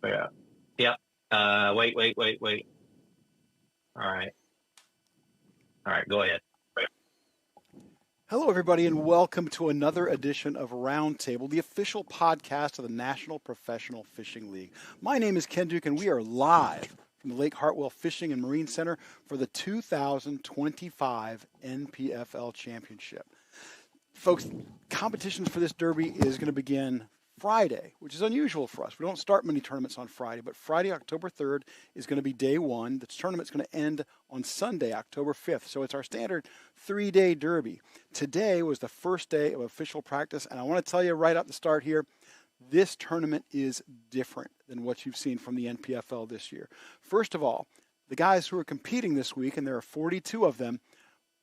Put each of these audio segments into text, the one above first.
Yeah. Yep. Wait. All right. All right. Go ahead. Hello, everybody, and welcome to another edition of Roundtable, the official podcast of the National Professional Fishing League. My name is Ken Duke, and we are live from the Lake Hartwell Fishing and Marine Center for the 2025 NPFL Championship. Folks, competitions for this derby is going to begin Friday, which is unusual for us. We don't start many tournaments on Friday, but Friday, October 3rd is going to be day one. The tournament's going to end on Sunday, October 5th. So it's our standard 3-day derby. Today was the first day of official practice, and I want to tell you right at the start here, this tournament is different than what you've seen from the NPFL this year. First of all, the guys who are competing this week, and there are 42 of them,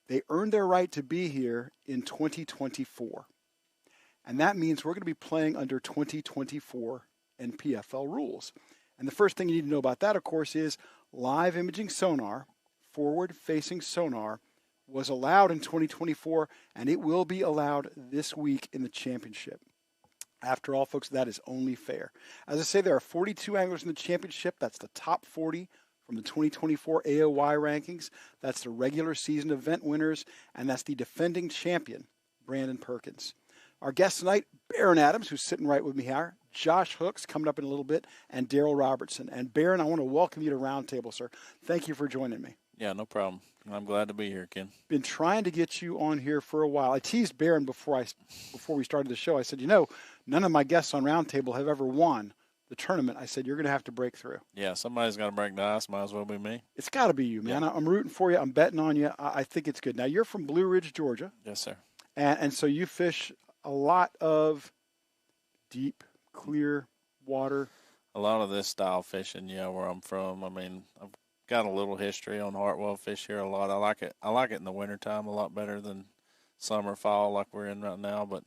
they earned their right to be here in 2024. And that means we're going to be playing under 2024 NPFL rules. And the first thing you need to know about that, of course, is live imaging sonar, forward-facing sonar, was allowed in 2024, and it will be allowed this week in the championship. After all, folks, that is only fair. As I say, there are 42 anglers in the championship. That's the top 40 from the 2024 AOY rankings. That's the regular season event winners, and that's the defending champion, Brandon Perkins. Our guest tonight, Baron Adams, who's sitting right with me here, Josh Hooks, coming up in a little bit, and Daryl Robertson. And Baron, I want to welcome you to Roundtable, sir. Thank you for joining me. Yeah, no problem. I'm glad to be here, Ken. Been trying to get you on here for a while. I teased Baron before we started the show. I said, none of my guests on Roundtable have ever won the tournament. I said, you're going to have to break through. Yeah, somebody's got to break the ice. Might as well be me. It's got to be you, man. Yeah. I'm rooting for you. I'm betting on you. I think it's good. Now, you're from Blue Ridge, Georgia. Yes, sir. And so you fish a lot of deep, clear water. A lot of this style fishing, where I'm from. I mean, I've got a little history on Hartwell fish here a lot. I like it. I like it in the wintertime a lot better than summer, fall like we're in right now. But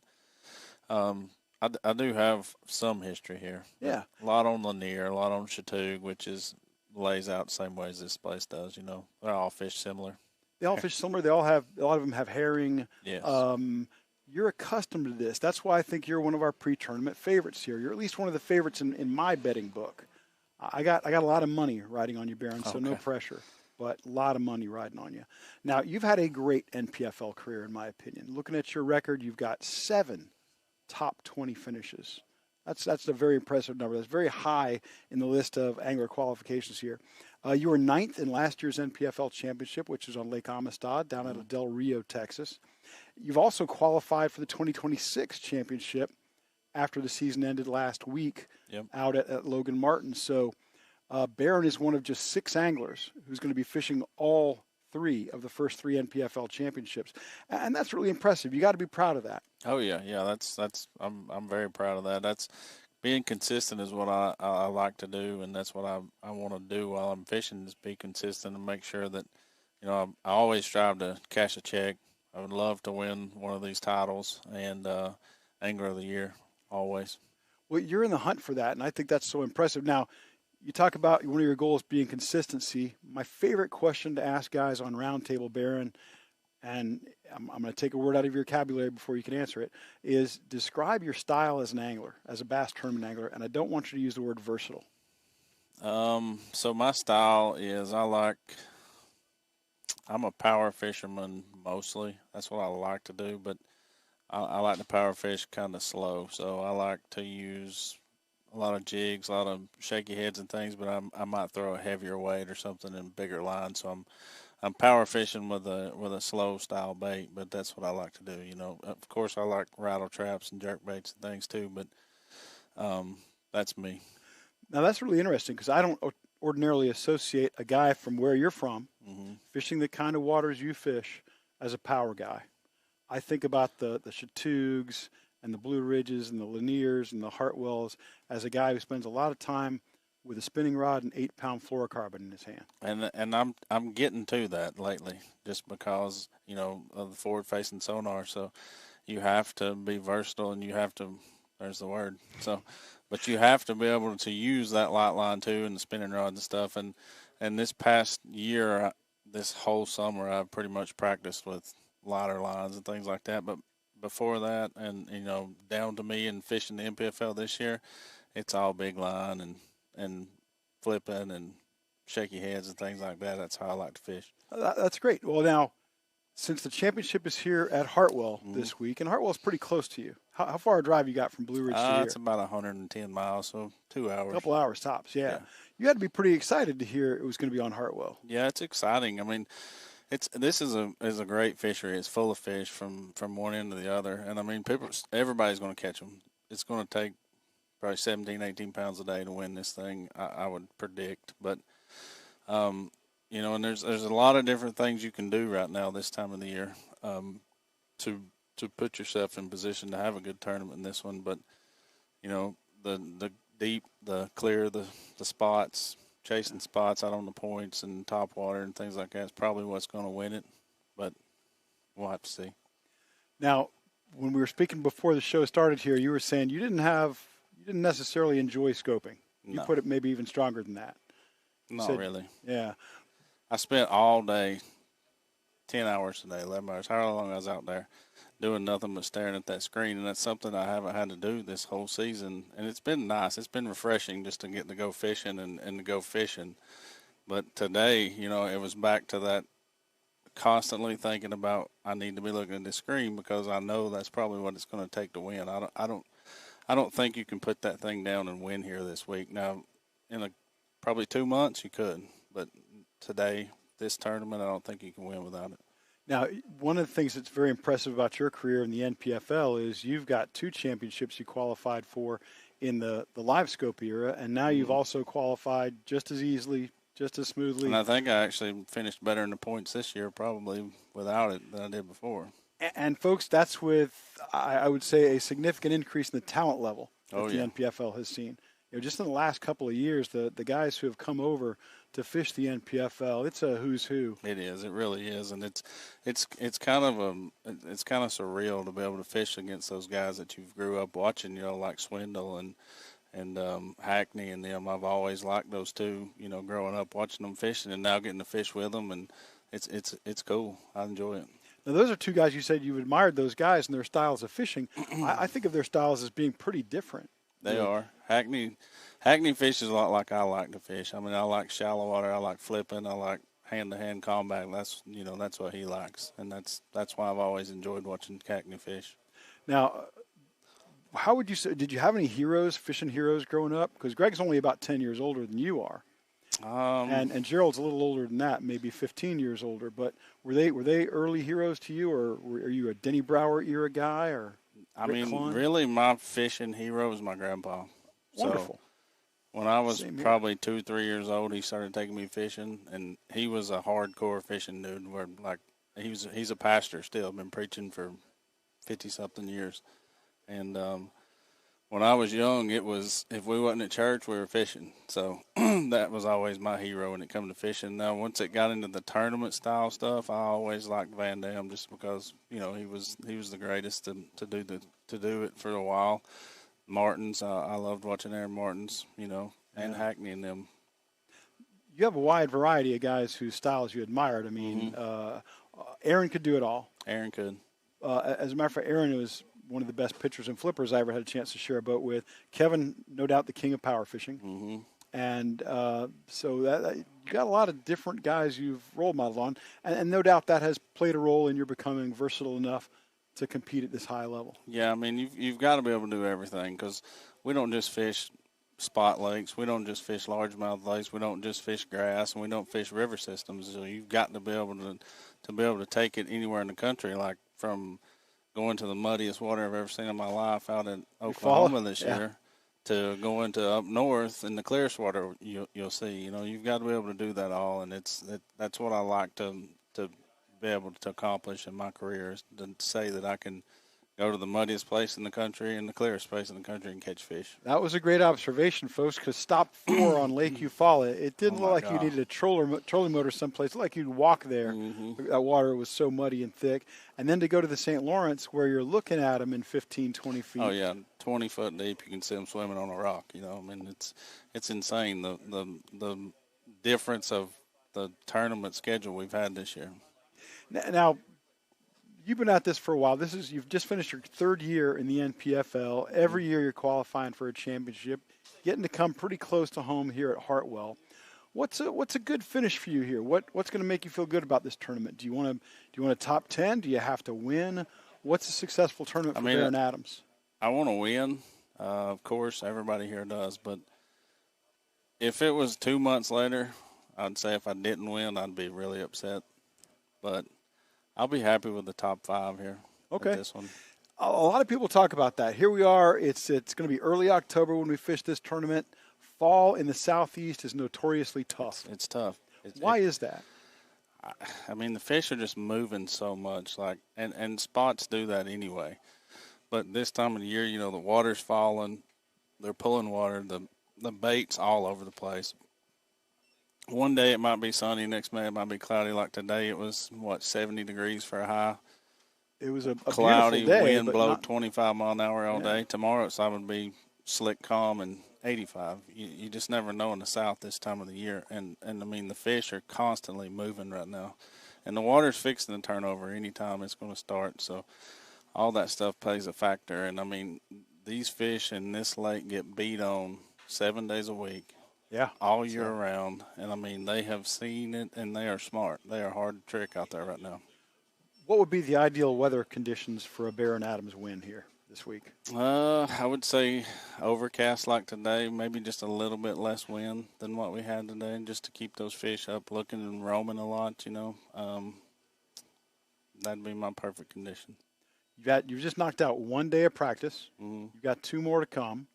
I do have some history here. Yeah. A lot on Lanier, a lot on Chateau, which lays out the same way as this place does. They all fish similar. They all fish similar. They all have, a lot of them have herring. Yes. You're accustomed to this. That's why I think you're one of our pre-tournament favorites here. You're at least one of the favorites in my betting book. I got a lot of money riding on you, Baron, so no pressure, but a lot of money riding on you. Now, you've had a great NPFL career, in my opinion. Looking at your record, you've got 7 top 20 finishes. That's a very impressive number. That's very high in the list of angler qualifications here. You were 9th in last year's NPFL Championship, which is on Lake Amistad down out of Del Rio, Texas. You've also qualified for the 2026 championship after the season ended last week out at Logan Martin. So Baron is one of just 6 anglers who's going to be fishing all 3 of the first 3 NPFL championships. And that's really impressive. You got to be proud of that. Oh yeah. That's I'm very proud of that. That's being consistent is what I like to do, and that's what I want to do while I'm fishing is be consistent and make sure that I always strive to cash a check. I would love to win one of these titles and Angler of the Year always. Well, you're in the hunt for that, and I think that's so impressive. Now, you talk about one of your goals being consistency. My favorite question to ask guys on Roundtable, Baron, and I'm going to take a word out of your vocabulary before you can answer it, is describe your style as an angler, as a bass tournament angler, and I don't want you to use the word versatile. So my style is I'm a power fisherman mostly. That's what I like to do, but I like to power fish kind of slow. So I like to use a lot of jigs, a lot of shaky heads and things, but I might throw a heavier weight or something in bigger line. So I'm power fishing with a slow style bait, but that's what I like to do. Of course I like rattle traps and jerk baits and things too, but that's me. Now that's really interesting because I don't ordinarily associate a guy from where you're from fishing the kind of waters you fish as a power guy. I think about the Chatoogs and the Blue Ridges and the Laniers and the Hartwells as a guy who spends a lot of time with a spinning rod and 8-pound fluorocarbon in his hand. And I'm getting to that lately just because, of the forward-facing sonar. So you have to be versatile and you have to, there's the word. But you have to be able to use that light line too and the spinning rod and stuff. And this past year, this whole summer, I've pretty much practiced with lighter lines and things like that. But before that, and down to me and fishing the NPFL this year, it's all big line and and flipping and shaky heads and things like that. That's how I like to fish. That's great. Well, now, since the championship is here at Hartwell this week, and Hartwell's pretty close to you, how far a drive you got from Blue Ridge to here? It's about 110 miles, so 2 hours. A couple hours tops, yeah. You had to be pretty excited to hear it was going to be on Hartwell. Yeah, it's exciting. I mean, this is a great fishery. It's full of fish from one end to the other, and I mean, everybody's going to catch them. It's going to take probably 17, 18 pounds a day to win this thing, I would predict. But you know, and there's a lot of different things you can do right now this time of the year to put yourself in position to have a good tournament in this one. But you know, the deep, the clear, the spots, chasing spots out on the points and top water and things like that is probably what's going to win it. But we'll have to see. Now, when we were speaking before the show started here, you were saying you didn't necessarily enjoy scoping. You put it maybe even stronger than that. Not really. Yeah. I spent all day, 10 hours today, 11 hours, however long I was out there, doing nothing but staring at that screen, and that's something I haven't had to do this whole season. And it's been nice. It's been refreshing just to get to go fishing and to go fishing. But today, you know, it was back to that constantly thinking about I need to be looking at the screen because I know that's probably what it's going to take to win. I don't think you can put that thing down and win here this week. Now, in probably 2 months you could, but today, this tournament, I don't think you can win without it. Now, one of the things that's very impressive about your career in the NPFL is you've got 2 championships you qualified for in the live scope era, and now you've also qualified just as easily, just as smoothly. And I think I actually finished better in the points this year probably without it than I did before. And folks, that's with, I would say, a significant increase in the talent level that the NPFL has seen. You know, just in the last couple of years, the guys who have come over to fish the NPFL, it's a who's who. It is. It really is, and it's kind of surreal to be able to fish against those guys that you grew up watching. You know, like Swindle and Hackney and them. I've always liked those two. You know, growing up watching them fishing, and now getting to fish with them, and it's cool. I enjoy it. Now, those are 2 guys you said you admired those guys and their styles of fishing. I think of their styles as being pretty different. They are. Hackney fishes a lot like I like to fish. I mean, I like shallow water. I like flipping. I like hand-to-hand combat. That's what he likes, and that's why I've always enjoyed watching Hackney fish. Now, how would you say? Did you have any fishing heroes growing up? Because Greg's only about 10 years older than you are, and Gerald's a little older than that, maybe 15 years older. But were they early heroes to you, or are you a Denny Brower era guy, or? Really, my fishing hero was my grandpa. Wonderful. So when I was probably 2, 3 years old, he started taking me fishing, and he was a hardcore fishing dude. Where he's a pastor still, been preaching for 50-something years. And when I was young, it was if we wasn't at church, we were fishing. So that was always my hero when it come to fishing. Now, once it got into the tournament style stuff, I always liked Van Dam just because he was the greatest to do it for a while. Martins, I loved watching Aaron Martins, and Hackney and them. You have a wide variety of guys whose styles you admired. I mean, Aaron could do it all. Aaron could. As a matter of fact, Aaron was one of the best pitchers and flippers I ever had a chance to share a boat with. Kevin, no doubt the king of power fishing. Mm-hmm. And so that you got a lot of different guys you've role modeled on. And no doubt that has played a role in your becoming versatile enough to compete at this high level. Yeah, I mean, you've got to be able to do everything because we don't just fish spot lakes. We don't just fish largemouth lakes. We don't just fish grass, and we don't fish river systems. So you've got to be able to take it anywhere in the country, like from going to the muddiest water I've ever seen in my life out in Oklahoma this year to going to up north in the clearest water you'll see. You've got to be able to do that all, and that's what I like to be able to accomplish in my career, is to say that I can go to the muddiest place in the country and the clearest place in the country and catch fish. That was a great observation, folks, because stop 4 on Lake Eufaula, it didn't look like you needed a trolling motor someplace. It looked like you'd walk there. Mm-hmm. That water was so muddy and thick. And then to go to the St. Lawrence where you're looking at them in 15, 20 feet. Oh, yeah, 20 foot deep. You can see them swimming on a rock. It's insane, the difference of the tournament schedule we've had this year. Now, you've been at this for a while. You've just finished your 3rd year in the NPFL. Every year you're qualifying for a championship. getting to come pretty close to home here at Hartwell. What's a good finish for you here? What's going to make you feel good about this tournament? Do you want a top 10? Do you have to win? What's a successful tournament for Barron Adams? I want to win. Of course, everybody here does. But if it was 2 months later, I'd say if I didn't win, I'd be really upset. But I'll be happy with the top 5 here. Okay. With this one. A lot of people talk about that. Here we are. It's going to be early October when we fish this tournament. Fall in the Southeast is notoriously tough. It's tough. Why is that? I mean, the fish are just moving so much, and spots do that anyway. But this time of the year, the water's falling, they're pulling water, the bait's all over the place. One day it might be sunny, next day it might be cloudy. Like today, it was 70 degrees for a high. It was a cloudy, beautiful day, wind blow 25 mile an hour all day. Tomorrow it's going to be slick, calm, and 85. You just never know in the South this time of the year. And I mean, the fish are constantly moving right now. And the water's fixing to turn over any time it's going to start. So all that stuff plays a factor. And, I mean, these fish in this lake get beat on 7 days a week. Yeah. All year round. And, I mean, they have seen it, and they are smart. They are hard to trick out there right now. What would be the ideal weather conditions for a Barron Adams win here this week? I would say overcast like today, maybe just a little bit less wind than what we had today, just to keep those fish up looking and roaming a lot, That'd be my perfect condition. You've just knocked out 1 day of practice. Mm-hmm. You've got 2 more to come.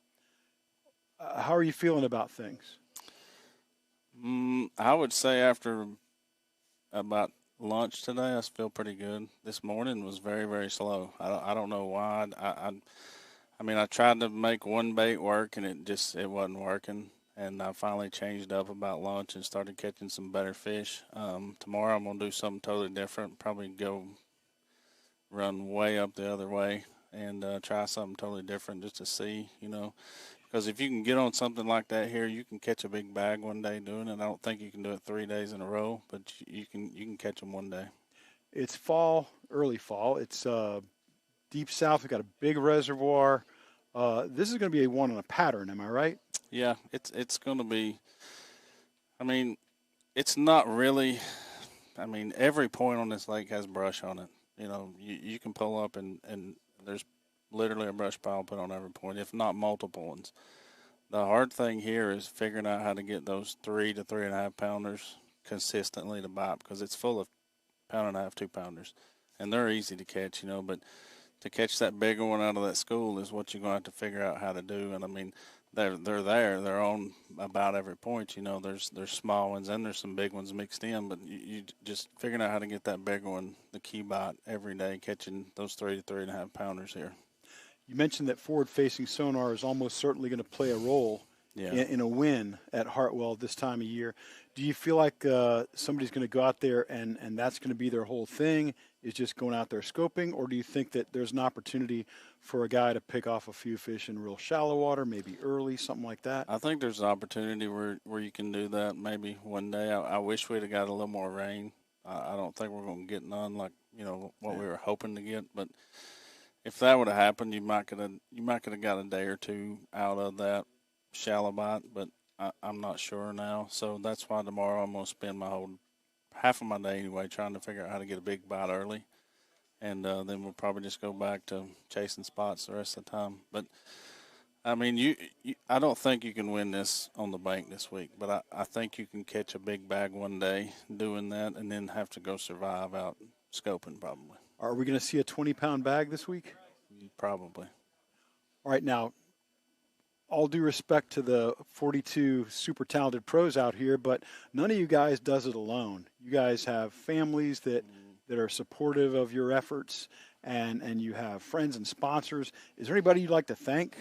How are you feeling about things? I would say after about lunch today, I feel pretty good. This morning was very, very slow. I don't know why. I mean, I tried to make one bait work, and it wasn't working. And I finally changed up about lunch and started catching some better fish. Tomorrow I'm going to do something totally different, probably go run way up the other way and try something totally different just to see, Because if you can get on something like that here, you can catch a big bag one day doing it. I don't think you can do it 3 days in a row, but you can catch them one day. It's fall, early fall. It's deep south. We've got a big reservoir. This is going to be one on a pattern. Am I right? Yeah, it's going to be. I mean, it's not really. I mean, every point on this lake has brush on it. You can pull up and there's literally a brush pile put on every point, if not multiple ones. The hard thing here is figuring out how to get those 3 to 3.5 pounders consistently to bite, because it's full of 1.5 pound, 2 pounders, and they're easy to catch, but to catch that bigger one out of that school is what you're going to have to figure out how to do. And I mean, they're on about every point. There's small ones and there's some big ones mixed in, but you just figuring out how to get that bigger one, the key bite every day, catching those 3 to 3.5 pounders here. You mentioned that forward-facing sonar is almost certainly going to play a role in a win at Hartwell this time of year. Do you feel like somebody's going to go out there and that's going to be their whole thing, is just going out there scoping, or do you think that there's an opportunity for a guy to pick off a few fish in real shallow water, maybe early, something like that? I think there's an opportunity where you can do that maybe one day. I wish we'd have got a little more rain. I don't think we're going to get none like what we were hoping to get, but if that would have happened, you might could have got a day or two out of that shallow bite, but I'm not sure now. So that's why tomorrow I'm going to spend half of my day anyway trying to figure out how to get a big bite early, and then we'll probably just go back to chasing spots the rest of the time. But I mean, I don't think you can win this on the bank this week, but I think you can catch a big bag one day doing that, and then have to go survive out scoping probably. Are we going to see a 20-pound bag this week? Probably. All right, now, all due respect to the 42 super talented pros out here, but none of you guys does it alone. You guys have families that are supportive of your efforts, and you have friends and sponsors. Is there anybody you'd like to thank?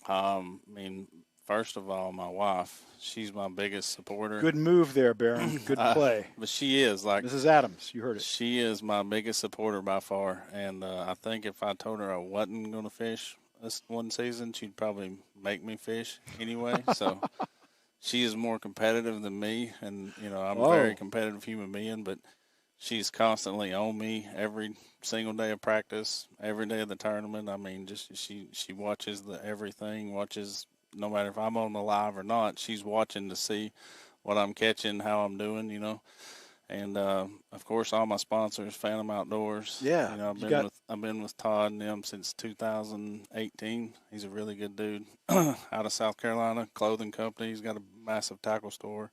I mean, first of all, my wife. She's my biggest supporter. Good move there, Barron. Good play. But she is Mrs. Adams. You heard it. She is my biggest supporter by far, and I think if I told her I wasn't going to fish this one season, she'd probably make me fish anyway. So she is more competitive than me, and I'm a very competitive human being, but she's constantly on me every single day of practice, every day of the tournament. I mean, just she watches everything, watches no matter if I'm on the live or not, she's watching to see what I'm catching, how I'm doing, And of course, all my sponsors, Phantom Outdoors. Yeah, I've been with Todd and them since 2018. He's a really good dude out of South Carolina, clothing company. He's got a massive tackle store.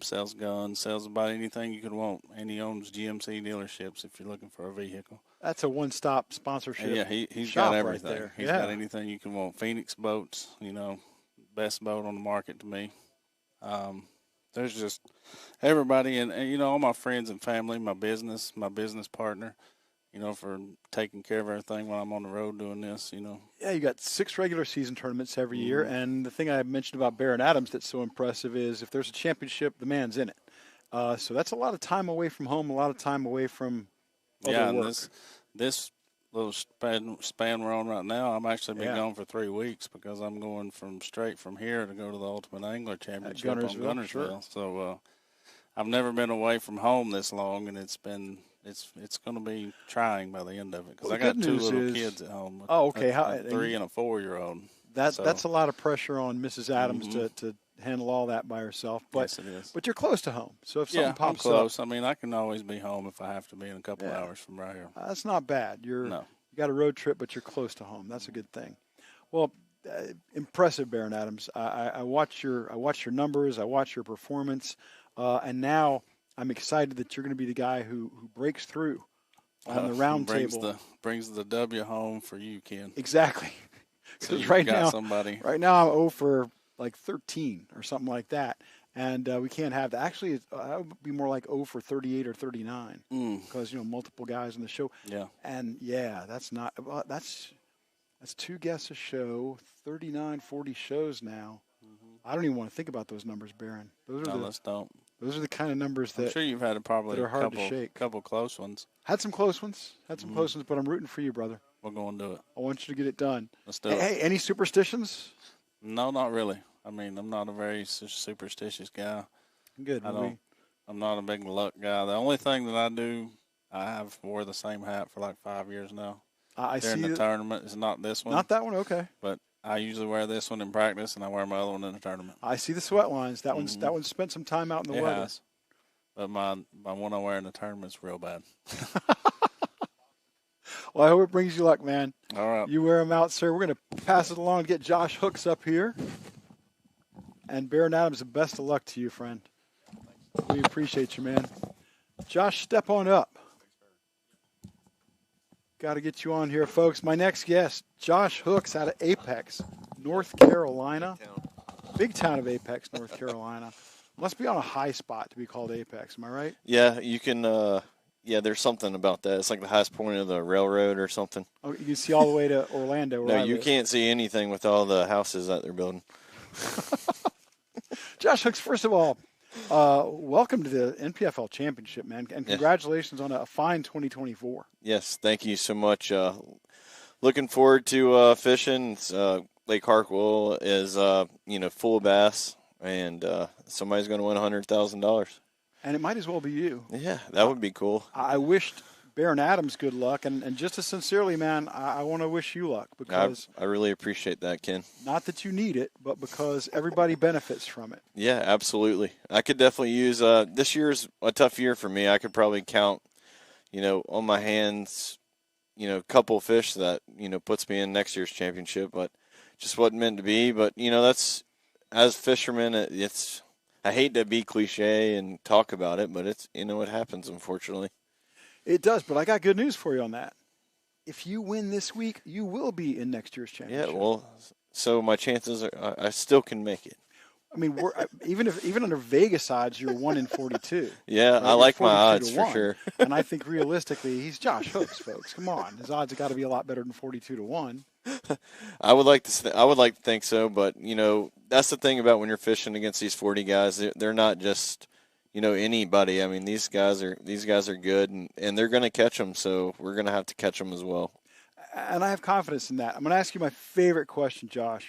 Sells guns, sells about anything you could want, and he owns GMC dealerships if you're looking for a vehicle. That's a one-stop sponsorship. And yeah, he's shop got everything. Right there. He's got anything you can want. Phoenix boats, best boat on the market to me. There's just everybody, and all my friends and family, my business partner, for taking care of everything while I'm on the road doing this, Yeah, you got 6 regular season tournaments every year, and the thing I mentioned about Baron Adams that's so impressive is if there's a championship, the man's in it. So that's a lot of time away from home, a lot of time away from other work. And this little span we're on right now, I'm actually been gone for 3 weeks because I'm going straight from here to go to the Ultimate Angler Championship on Guntersville. Sure. So I've never been away from home this long, and it's going to be trying by the end of it because I got 2 little kids at home. Okay. A 3 and a 4-year-old. That's a lot of pressure on Mrs. Adams to handle all that by herself. But, yes, it is. But you're close to home, so if something pops I'm close. up, I mean, I can always be home if I have to be in a couple hours from right here. That's not bad. You got a road trip, but you're close to home. That's a good thing. Well, impressive, Baron Adams. I watch your numbers. I watch your performance, and now I'm excited that you're going to be the guy who breaks through on the Roundtable. Brings the W home for you, Ken. Exactly. So right now I'm 0 for like 13 or something like that, and we can't have that. Actually, I would be more like 0 for 38 or 39 because multiple guys on the show. Yeah. And that's not that's 2 guests a show, 39, 40 shows now. I don't even want to think about those numbers, Baron. Let's don't. Those are the kind of numbers that I'm sure you've had probably are hard to shake. Couple close ones. Had some close ones, but I'm rooting for you, brother. We're going to do it. I want you to get it done. Let's do it. Hey, any superstitions? No, not really. I mean, I'm not a very superstitious guy. Good. I'm not a big luck guy. The only thing that I do, I have wore the same hat for like 5 years now. During the tournament, it's not this one. Not that one, okay. But I usually wear this one in practice, and I wear my other one in the tournament. I see the sweat lines. That one's spent some time out in the weather. Has. But my one I wear in the tournament's real bad. Well, I hope it brings you luck, man. All right. You wear them out, sir. We're going to pass it along and get Josh Hooks up here. And Baron Adams, the best of luck to you, friend. We appreciate you, man. Josh, step on up. Got to get you on here, folks. My next guest, Josh Hooks out of Apex, North Carolina. Big town of Apex, North Carolina. Must be on a high spot to be called Apex. Am I right? Yeah, you can. Yeah, there's something about that. It's like the highest point of the railroad or something. Oh, you can see all the way to Orlando. No, you can't see anything with all the houses that they're building. Josh Hooks, first of all, welcome to the NPFL Championship, man, and congratulations on a fine 2024. Yes, thank you so much. Looking forward to fishing. Lake Hartwell is full of bass, and somebody's going to win $100,000. And it might as well be you. Yeah, that would be cool. I wished Baron Adams good luck, and just as sincerely, man, I want to wish you luck because I really appreciate that, Ken. Not that you need it, but because everybody benefits from it. Yeah, absolutely. I could definitely use this year's a tough year for me. I could probably count, on my hands, a couple fish that, puts me in next year's championship, but just wasn't meant to be. But, that's, as fishermen, it's, I hate to be cliche and talk about it, but it's, it happens, unfortunately. It does, but I got good news for you on that. If you win this week, you will be in next year's championship. Yeah, well, so my chances are I still can make it. I mean, even under Vegas odds, you're 1 in 42. Yeah, right? I like my odds for sure. And I think realistically, he's Josh Hooks, folks. Come on, his odds have got to be a lot better than 42-1. I would like to think so, but that's the thing about when you're fishing against these 40 guys. They're not just anybody. I mean, these guys are good, and they're going to catch them. So we're going to have to catch them as well. And I have confidence in that. I'm going to ask you my favorite question, Josh.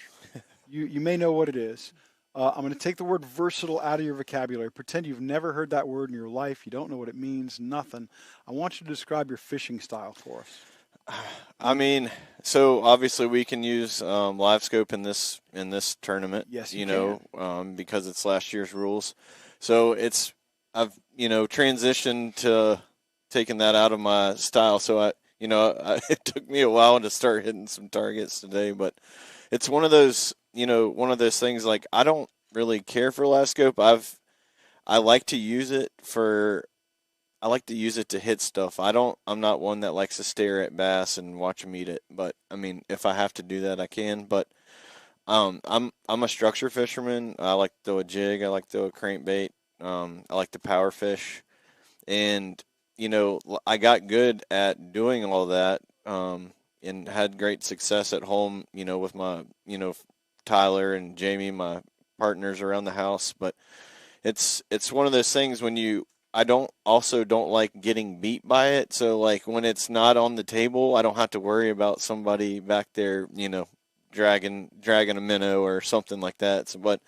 You may know what it is. I'm going to take the word versatile out of your vocabulary. Pretend you've never heard that word in your life. You don't know what it means, nothing. I want you to describe your fishing style for us. I mean, so obviously we can use live scope in this tournament. Yes, you know, because it's last year's rules. So I've transitioned to taking that out of my style. So it took me a while to start hitting some targets today, but it's one of those things. Like, I don't really care for live scope. I like to use it to hit stuff. I'm not one that likes to stare at bass and watch them eat it. But I mean, if I have to do that, I can. But I'm a structure fisherman. I like to throw a jig. I like to throw a crankbait. I like to power fish, and I got good at doing all that. And had great success at home. With my Tyler and Jamie, my partners around the house. But it's one of those things when I don't like getting beat by it. So, like, when it's not on the table, I don't have to worry about somebody back there, dragging a minnow or something like that. So, but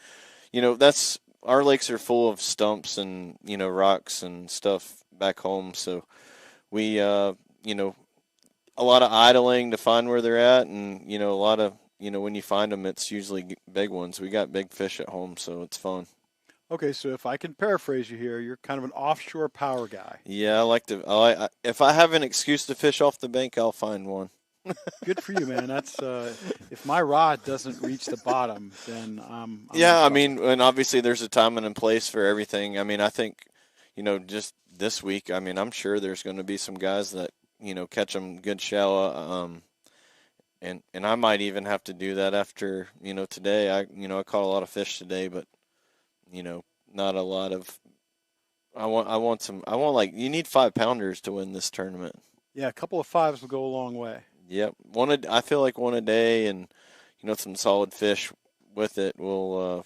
that's our lakes are full of stumps and rocks and stuff back home. So we a lot of idling to find where they're at, and a lot of when you find them, it's usually big ones. We got big fish at home, so it's fun. Okay, so if I can paraphrase you here, you're kind of an offshore power guy. Yeah, if I have an excuse to fish off the bank, I'll find one. Good for you, man. That's if my rod doesn't reach the bottom, then I'm yeah, I mean, and obviously there's a time and a place for everything. I mean, I think, just this week, I mean, I'm sure there's going to be some guys that, catch them good shallow. And I might even have to do that after, today. I caught a lot of fish today, but not a lot of. You need 5-pounders to win this tournament. Yeah, a couple of 5s will go a long way. Yep, I feel like one a day, and some solid fish with it will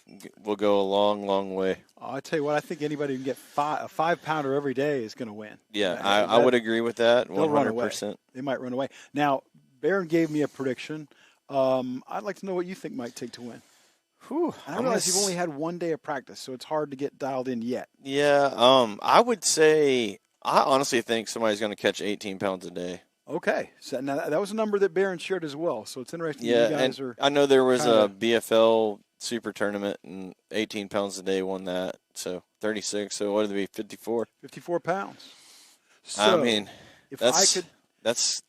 go a long, long way. I tell you what, I think anybody who can get a 5-pounder every day is going to win. Yeah, I would agree with that. 100%. They might run away. Now, Barron gave me a prediction. I'd like to know what you think might take to win. Whew, I realize you've only had 1 day of practice, so it's hard to get dialed in yet. Yeah, I would say I honestly think somebody's going to catch 18 pounds a day. Okay, so now that was a number that Barron shared as well. So it's interesting. Yeah, you guys are. I know there was a BFL super tournament, and 18 pounds a day won that. So 36. So what would it be? 54. 54 pounds. So I mean, if that's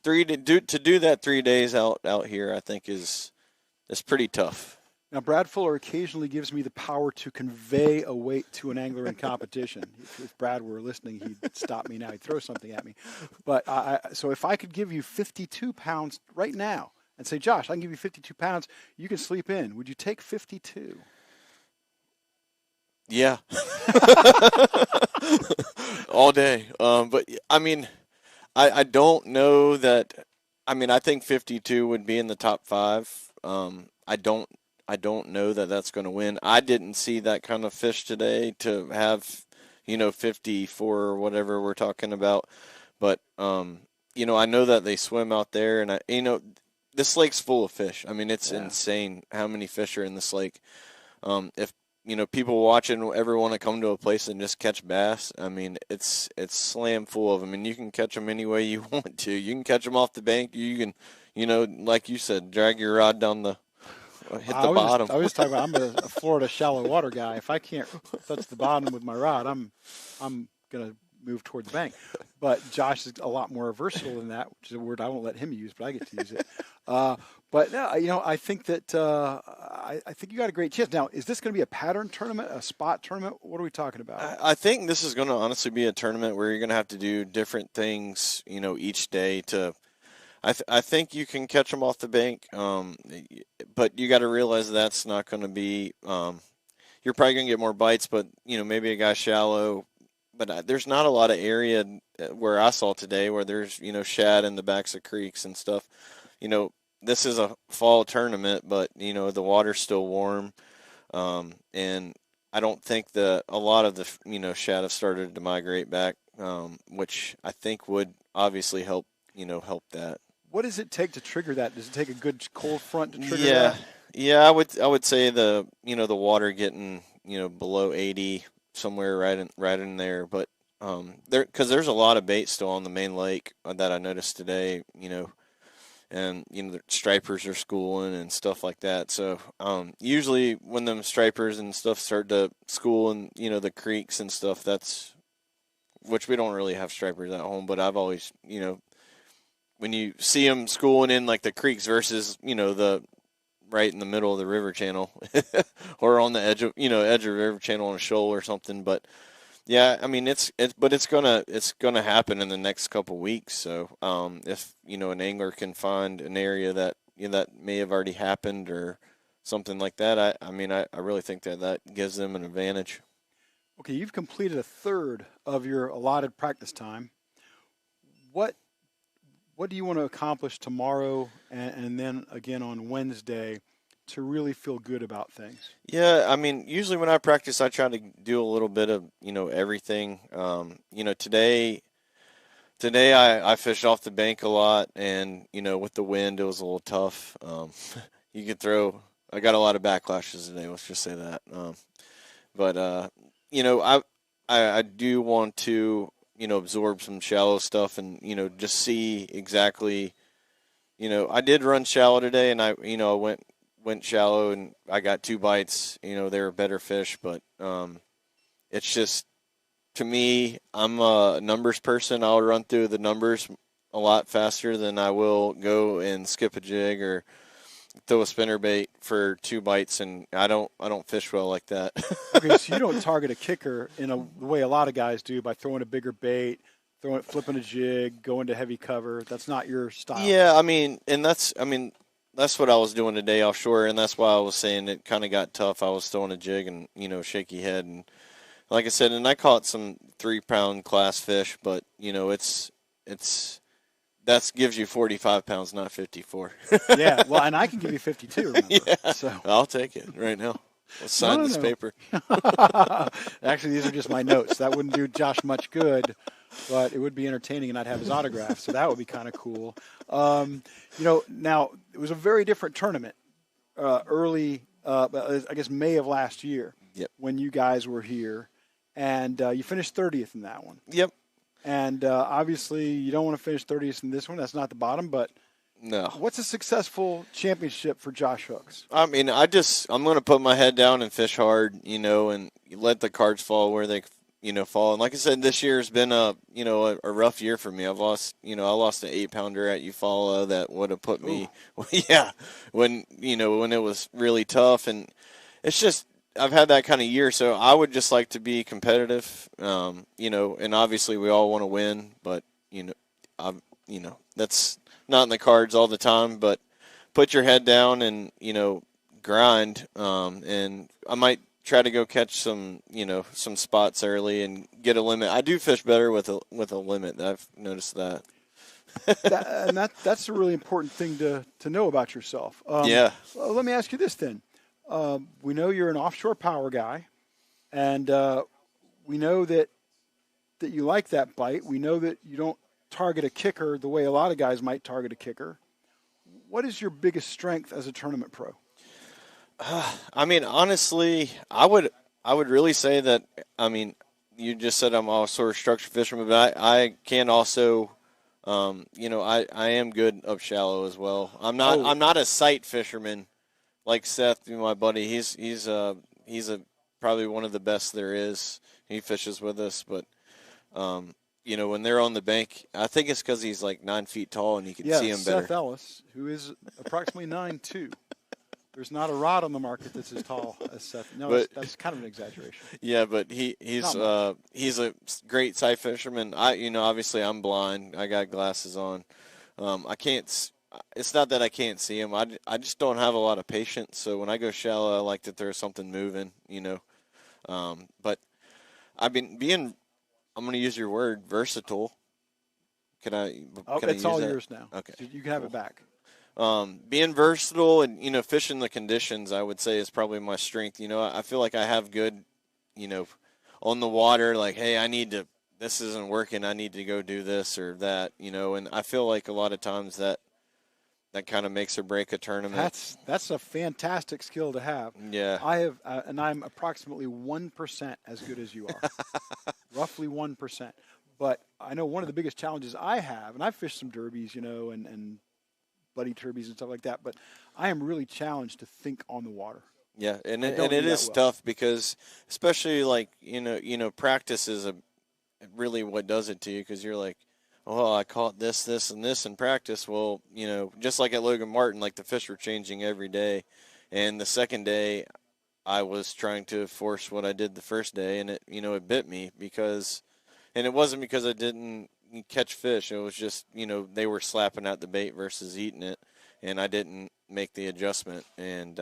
to do that 3 days out here. I think is pretty tough. Now, Brad Fuller occasionally gives me the power to convey a weight to an angler in competition. If Brad were listening, he'd stop me now. He'd throw something at me. But so if I could give you 52 pounds right now and say, Josh, I can give you 52 pounds, you can sleep in. Would you take 52? Yeah. All day. But, I mean, I don't know that. I mean, I think 52 would be in the top 5. I don't know that that's going to win. I didn't see that kind of fish today to have, 54 or whatever we're talking about. But, I know that they swim out there, and this lake's full of fish. I mean, it's insane how many fish are in this lake. If, people watching ever want to come to a place and just catch bass, I mean, it's slam full of them, and you can catch them any way you want to. You can catch them off the bank. You can, like you said, drag your rod down hit the bottom. I was talking about I'm a Florida shallow water guy. If I can't touch the bottom with my rod, I'm going to move toward the bank. But Josh is a lot more versatile than that, which is a word I won't let him use, but I get to use it. But I think that I think you got a great chance. Now, is this going to be a pattern tournament, a spot tournament? What are we talking about? I think this is going to honestly be a tournament where you're going to have to do different things, each day to. I think you can catch them off the bank, but you got to realize that's not going to be. You're probably going to get more bites, but maybe a guy shallow. But there's not a lot of area where I saw today where there's shad in the backs of creeks and stuff. This is a fall tournament, but the water's still warm, and I don't think that a lot of the shad have started to migrate back, which I think would obviously help that. What does it take to trigger that? Does it take a good cold front to trigger that? Yeah, I would say the water getting below 80 somewhere right in there, but because there's a lot of bait still on the main lake that I noticed today. and the stripers are schooling and stuff like that. So usually when them stripers and stuff start to school and the creeks and stuff, that's which we don't really have stripers at home, but I've always when you see them schooling in like the creeks versus the right in the middle of the river channel or on the edge of river channel on a shoal or something. But yeah, I mean it's gonna happen in the next couple weeks. So if an angler can find an area that that may have already happened or something like that, I really think that gives them an advantage. Okay, you've completed a third of your allotted practice time. What do you want to accomplish tomorrow and then again on Wednesday to really feel good about things? Yeah, I mean, usually when I practice, I try to do a little bit of everything. Today I fished off the bank a lot, and with the wind, it was a little tough. You could throw. I got a lot of backlashes today. Let's just say that. But I do want to absorb some shallow stuff and just see exactly. I did run shallow today, and I went shallow and I got 2 bites. They were better fish, but it's just, to me, I'm a numbers person. I'll run through the numbers a lot faster than I will go and skip a jig or throw a spinnerbait for 2 bites, and I don't fish well like that. Okay, so you don't target a kicker in the way a lot of guys do by throwing a bigger bait, flipping a jig, going to heavy cover. That's not your style. Yeah, that's what I was doing today offshore, and that's why I was saying it kind of got tough. I was throwing a jig and shaky head, and like I said, and I caught some 3-pound class fish, but that gives you 45 pounds, not 54. Yeah, well, and I can give you 52. Remember? Yeah, so I'll take it right now. Let's sign this paper. Actually, these are just my notes. That wouldn't do Josh much good, but it would be entertaining, and I'd have his autograph, so that would be kind of cool. Now, it was a very different tournament early, I guess May of last year. Yep. When you guys were here, and you finished 30th in that one. Yep. And obviously, you don't want to finish 30th in this one. That's not the bottom, but no. What's a successful championship for Josh Hooks? I'm going to put my head down and fish hard, and let the cards fall where they, fall. And like I said, this year has been a rough year for me. I lost an 8-pounder at Eufaula that would have put me, when it was really tough. And it's just, I've had that kind of year, so I would just like to be competitive, and obviously we all want to win, but, that's not in the cards all the time, but put your head down and, grind, and I might try to go catch some spots early and get a limit. I do fish better with a limit. I've noticed that. That's a really important thing to know about yourself. Yeah. Well, let me ask you this then. We know you're an offshore power guy, and we know that you like that bite. We know that you don't target a kicker the way a lot of guys might target a kicker. What is your biggest strength as a tournament pro? Honestly, I would really say that. You just said I'm also a structured fisherman, but I can also, I am good up shallow as well. I'm not a sight fisherman like Seth, my buddy. He's probably one of the best there is. He fishes with us, but when they're on the bank, I think it's because he's like 9 feet tall and you can see him better. Seth Ellis, who is approximately 9'2". There's not a rod on the market that's as tall as Seth. No, that's kind of an exaggeration. Yeah, but he's a great sight fisherman. Obviously I'm blind. I got glasses on. I can't. It's not that I can't see him. I just don't have a lot of patience. So when I go shallow, I like that there's something moving. But I've been being. I'm going to use your word, versatile. Can I? It's all yours now. Okay, so you can have it back. Being versatile and fishing the conditions, I would say, is probably my strength. I feel like I have good, on the water. Like, hey, this isn't working. I need to go do this or that. And I feel like a lot of times that kind of makes or break a tournament. That's a fantastic skill to have. Yeah. I have, and I'm approximately 1% as good as you are, roughly 1%. But I know one of the biggest challenges I have, and I've fished some derbies, and buddy turbies and stuff like that. But I am really challenged to think on the water. Yeah, and I don't it do that is well. tough because especially like practice is really what does it to you because you're like, oh, I caught this, and this in practice. Well, just like at Logan Martin, like the fish were changing every day, and the second day, I was trying to force what I did the first day, and it bit me and it wasn't because I didn't catch fish. It was just they were slapping out the bait versus eating it, and I didn't make the adjustment. And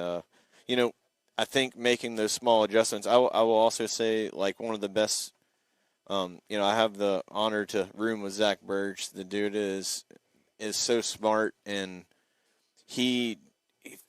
I think making those small adjustments. I will also say like one of the best. I have the honor to room with Zach Burge. The dude is so smart, and he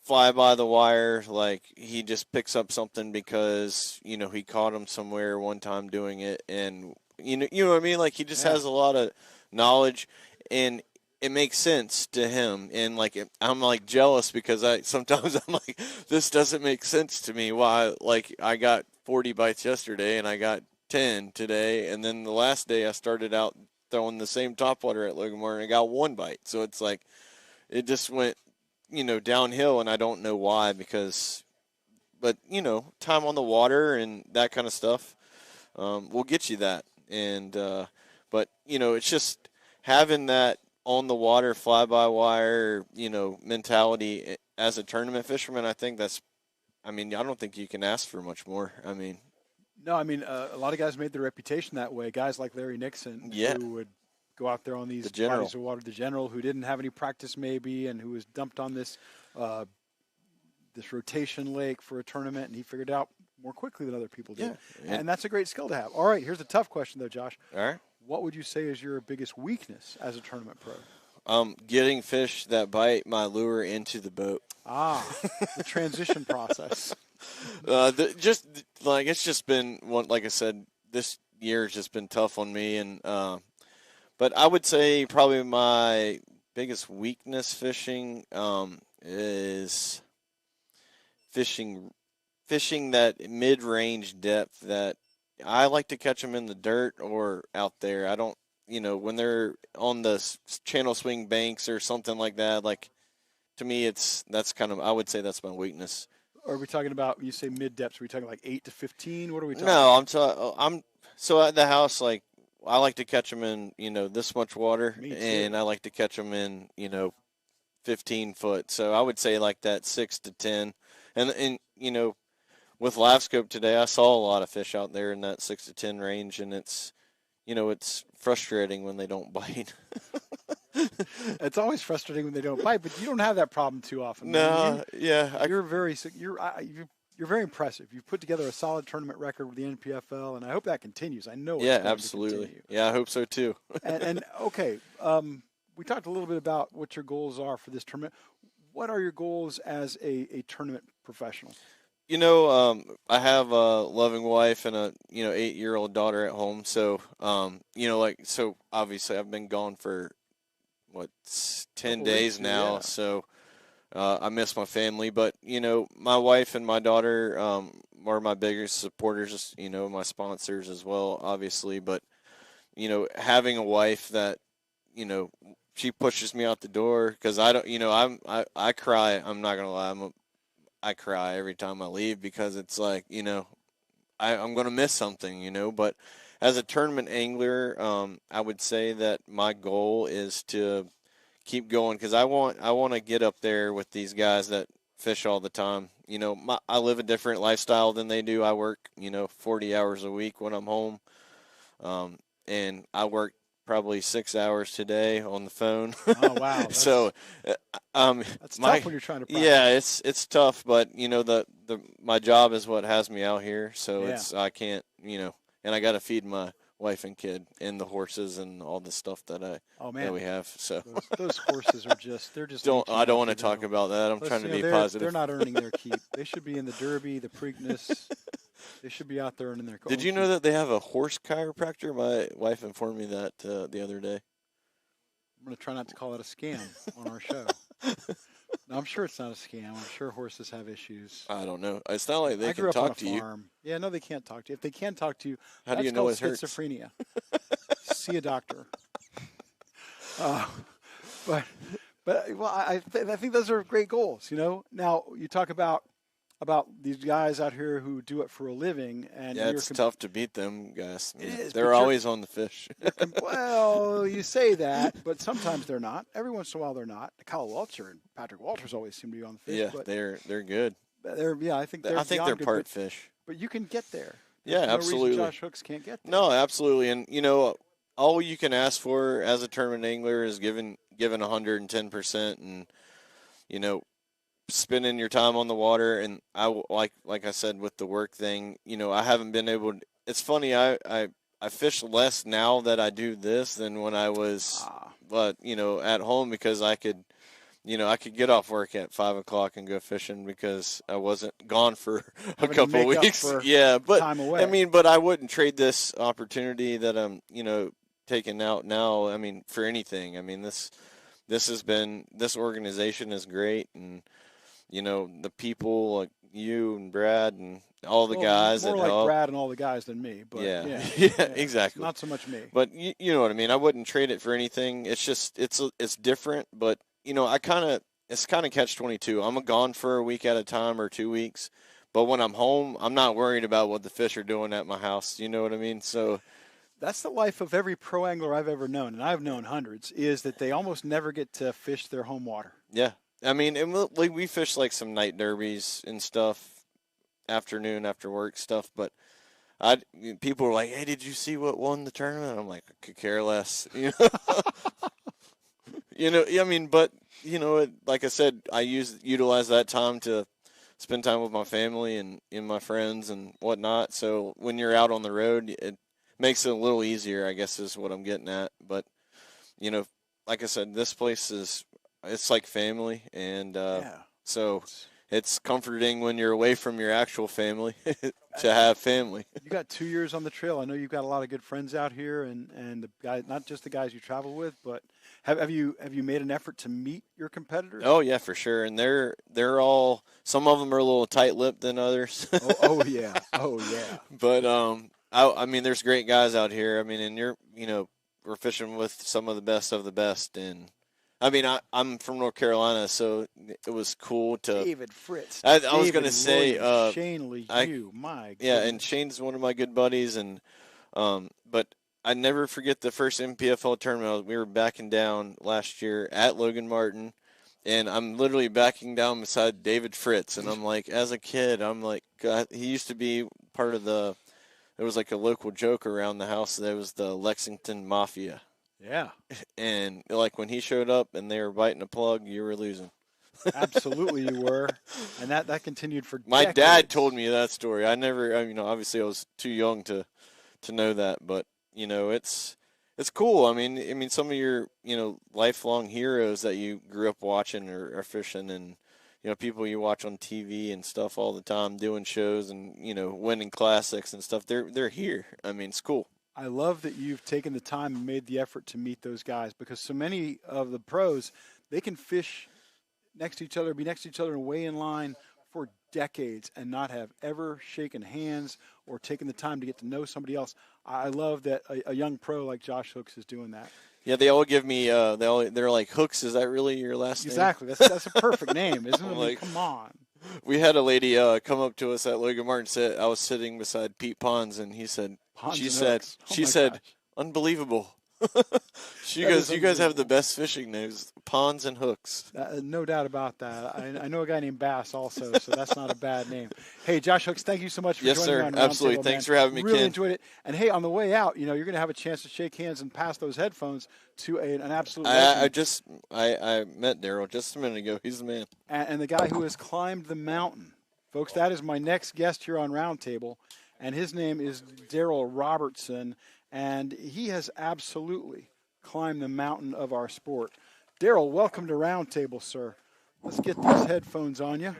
fly by the wire. Like he just picks up something because he caught him somewhere one time doing it, and you know what I mean. Like he just has a lot of knowledge, and it makes sense to him. And like I'm like jealous because sometimes I'm like, this doesn't make sense to me. Why? Like I got 40 bites yesterday, and I got 10 today, and then the last day I started out throwing the same topwater at Logan Martin and I got 1 bite. So it's like it just went downhill, and I don't know why but time on the water and that kind of stuff will get you that. And but it's just having that on the water fly by wire mentality as a tournament fisherman. I think I don't think you can ask for much more. No, a lot of guys made their reputation that way. Guys like Larry Nixon, who would go out there on these bodies of water. The General, who didn't have any practice maybe, and who was dumped on this rotation lake for a tournament, and he figured out more quickly than other people did. Yeah. And that's a great skill to have. All right, here's a tough question, though, Josh. All right. What would you say is your biggest weakness as a tournament pro? Getting fish that bite my lure into the boat. The transition process. It's just been one. Like I said, this year has just been tough on me, and but I would say probably my biggest weakness fishing is fishing that mid-range depth. That I like to catch them in the dirt or out there. I don't, when they're on the channel swing banks or something like that. Like to me, I would say that's my weakness. Are we talking about, you say mid-depths, are we talking like 8 to 15? What are we talking No, about? I'm so at the house, like, I like to catch them in, this much water, and I like to catch them in, 15 foot. So I would say like that 6 to 10. And with live scope today, I saw a lot of fish out there in that 6 to 10 range, and it's frustrating when they don't bite. It's always frustrating when they don't bite, but you don't have that problem too often. No, You're very impressive. You've put together a solid tournament record with the NPFL, and I hope that continues. I know. Yeah, absolutely. Yeah, I hope so too. and okay, we talked a little bit about what your goals are for this tournament. What are your goals as a tournament professional? I have a loving wife and a 8-year-old daughter at home. So so obviously I've been gone for 10 days now. Yeah. So I miss my family, but my wife and my daughter are my biggest supporters. My sponsors as well, obviously. But having a wife that she pushes me out the door because I don't. I cry. I'm not gonna lie. I cry every time I leave because it's like I'm gonna miss something. But as a tournament angler, I would say that my goal is to keep going because I want to get up there with these guys that fish all the time. I live a different lifestyle than they do. I work 40 hours a week when I'm home, and I work probably 6 hours today on the phone. Oh wow! So, that's tough when you're trying to practice. Yeah, it's tough, but my job is what has me out here. So I can't and I got to feed my wife and kid and the horses and all the stuff that we have. So those horses are they're just. I don't want to talk about that. I'm trying to be positive. They're not earning their keep. They should be in the Derby, the Preakness. They should be out there earning their. Did you know that they have a horse chiropractor? My wife informed me that the other day. I'm going to try not to call it a scam on our show. No, I'm sure it's not a scam. I'm sure horses have issues. I don't know. It's not like they can talk to you. Yeah, no, they can't talk to you. If they can talk to you, how do you know it hurts? Schizophrenia. See a doctor. But But well, I think those are great goals. Now you talk about these guys out here who do it for a living, and yeah, it's tough to beat them guys. It is, they're always on the fish. Well, you say that, but sometimes they're not. Every once in a while, they're not. Kyle Walter and Patrick Walters always seem to be on the fish. Yeah, but they're good. I think they're they're part good, fish. But you can get there. Yeah, no absolutely. reason Josh Hooks can't get there. No, absolutely. And all you can ask for as a tournament angler is given 110%, and spending your time on the water. And I like I said with the work thing, I haven't been able to. It's funny, I fish less now that I do this than when I was at home, because I could get off work at 5 o'clock and go fishing because I wasn't gone for a couple of weeks. Yeah, but time away. but I wouldn't trade this opportunity that I'm taking out now. I mean, for anything. I mean, this organization is great, and the people like you and Brad and all the guys more that like help. Brad and all the guys than me. But yeah, exactly. Not so much me. But you know what I mean. I wouldn't trade it for anything. It's just it's different. But it's kind of catch-22. I'm gone for a week at a time or 2 weeks. But when I'm home, I'm not worried about what the fish are doing at my house. You know what I mean? So that's the life of every pro angler I've ever known, and I've known hundreds, is that they almost never get to fish their home water. Yeah. I mean, and we fish like some night derbies and stuff, afternoon after work stuff. But people are like, "Hey, did you see what won the tournament?" I'm like, I could care less. I mean, but like I said, I utilize that time to spend time with my family and my friends and whatnot. So when you're out on the road, it makes it a little easier, I guess, is what I'm getting at. But like I said, this place it's like family, and so it's comforting when you're away from your actual family to have family. You got 2 years on the trail. I know you've got a lot of good friends out here, and the guys, not just the guys you travel with, but have you made an effort to meet your competitors? Oh yeah, for sure. And they're all, some of them are a little tight-lipped than others. oh yeah. But I mean, there's great guys out here. I mean, and we're fishing with some of the best, and I mean, I'm from North Carolina, so it was cool to. David Fritz. I was going to say Shane Lee, my goodness. Yeah, and Shane's one of my good buddies, and but I never forget the first NPFL tournament. We were backing down last year at Logan Martin, and I'm literally backing down beside David Fritz, and I'm like, as a kid, I'm like, God, he used to be part of there was like a local joke around the house. There was the Lexington Mafia. Yeah. And like when he showed up and they were biting a plug, you were losing. Absolutely you were. And that continued for My decades. dad told me that story. I never, obviously I was too young to know that, but it's cool. I mean some of your, lifelong heroes that you grew up watching are fishing, and people you watch on TV and stuff all the time doing shows and, winning classics and stuff. They're here. I mean, it's cool. I love that you've taken the time and made the effort to meet those guys, because so many of the pros, they can fish next to each other, be next to each other and weigh in line for decades and not have ever shaken hands or taken the time to get to know somebody else. I love that a young pro like Josh Hooks is doing that. Yeah, they all give me they're like, Hooks, is that really your last name? Exactly. That's a perfect name, isn't it? Like, come on. We had a lady come up to us at Logan Martin, said I was sitting beside Pete Pons, and she said, unbelievable. She goes, you guys have the best fishing names, Ponds and Hooks. No doubt about that. I know a guy named Bass also, so that's not a bad name. Hey, Josh Hooks, thank you so much for joining me on Roundtable. Absolutely. Thanks for having me, really Ken. Enjoyed it. And hey, on the way out, you're going to have a chance to shake hands and pass those headphones to an absolute legend. I met Daryl just a minute ago. He's the man. And the guy who has climbed the mountain. Folks, that is my next guest here on Roundtable, and his name is Daryl Robertson, and he has absolutely climbed the mountain of our sport. Daryl, welcome to Roundtable, sir. Let's get these headphones on you.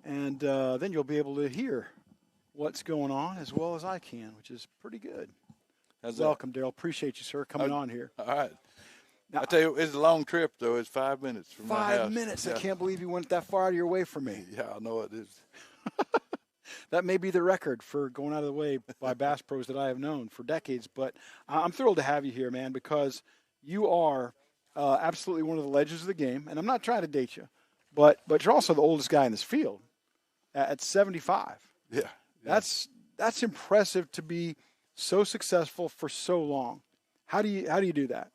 And then you'll be able to hear what's going on as well as I can, which is pretty good. Welcome, Daryl. Appreciate you, sir, coming on here. All right. Now, I tell you, it's a long trip, though. It's 5 minutes from my house. 5 minutes. Yeah. I can't believe you went that far out of your way from me. Yeah, I know it is. That may be the record for going out of the way by bass pros that I have known for decades. But I'm thrilled to have you here, man, because you are absolutely one of the legends of the game. And I'm not trying to date you, but you're also the oldest guy in this field at 75. Yeah. That's impressive to be so successful for so long. How do you do that?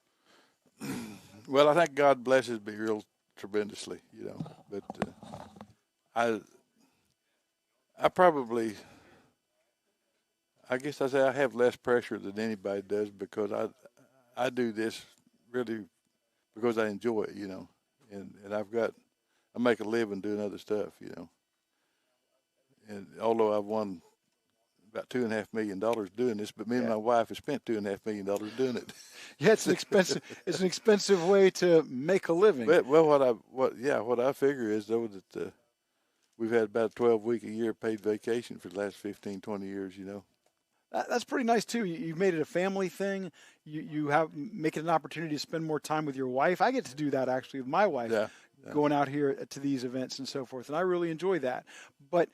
Well, I think God blesses me real tremendously, you know. But I guess I say I have less pressure than anybody does because I do this really because I enjoy it, you know. And I make a living doing other stuff, you know. And although I've won about $2.5 million doing this, but me and my wife have spent $2.5 million doing it. Yeah, it's an expensive way to make a living. But, well, what I figure is though that we've had about a 12-week a year paid vacation for the last 15, 20 years, you know. That's pretty nice too. You've made it a family thing. You have make it an opportunity to spend more time with your wife. I get to do that actually with my wife, going out here to these events and so forth, and I really enjoy that. But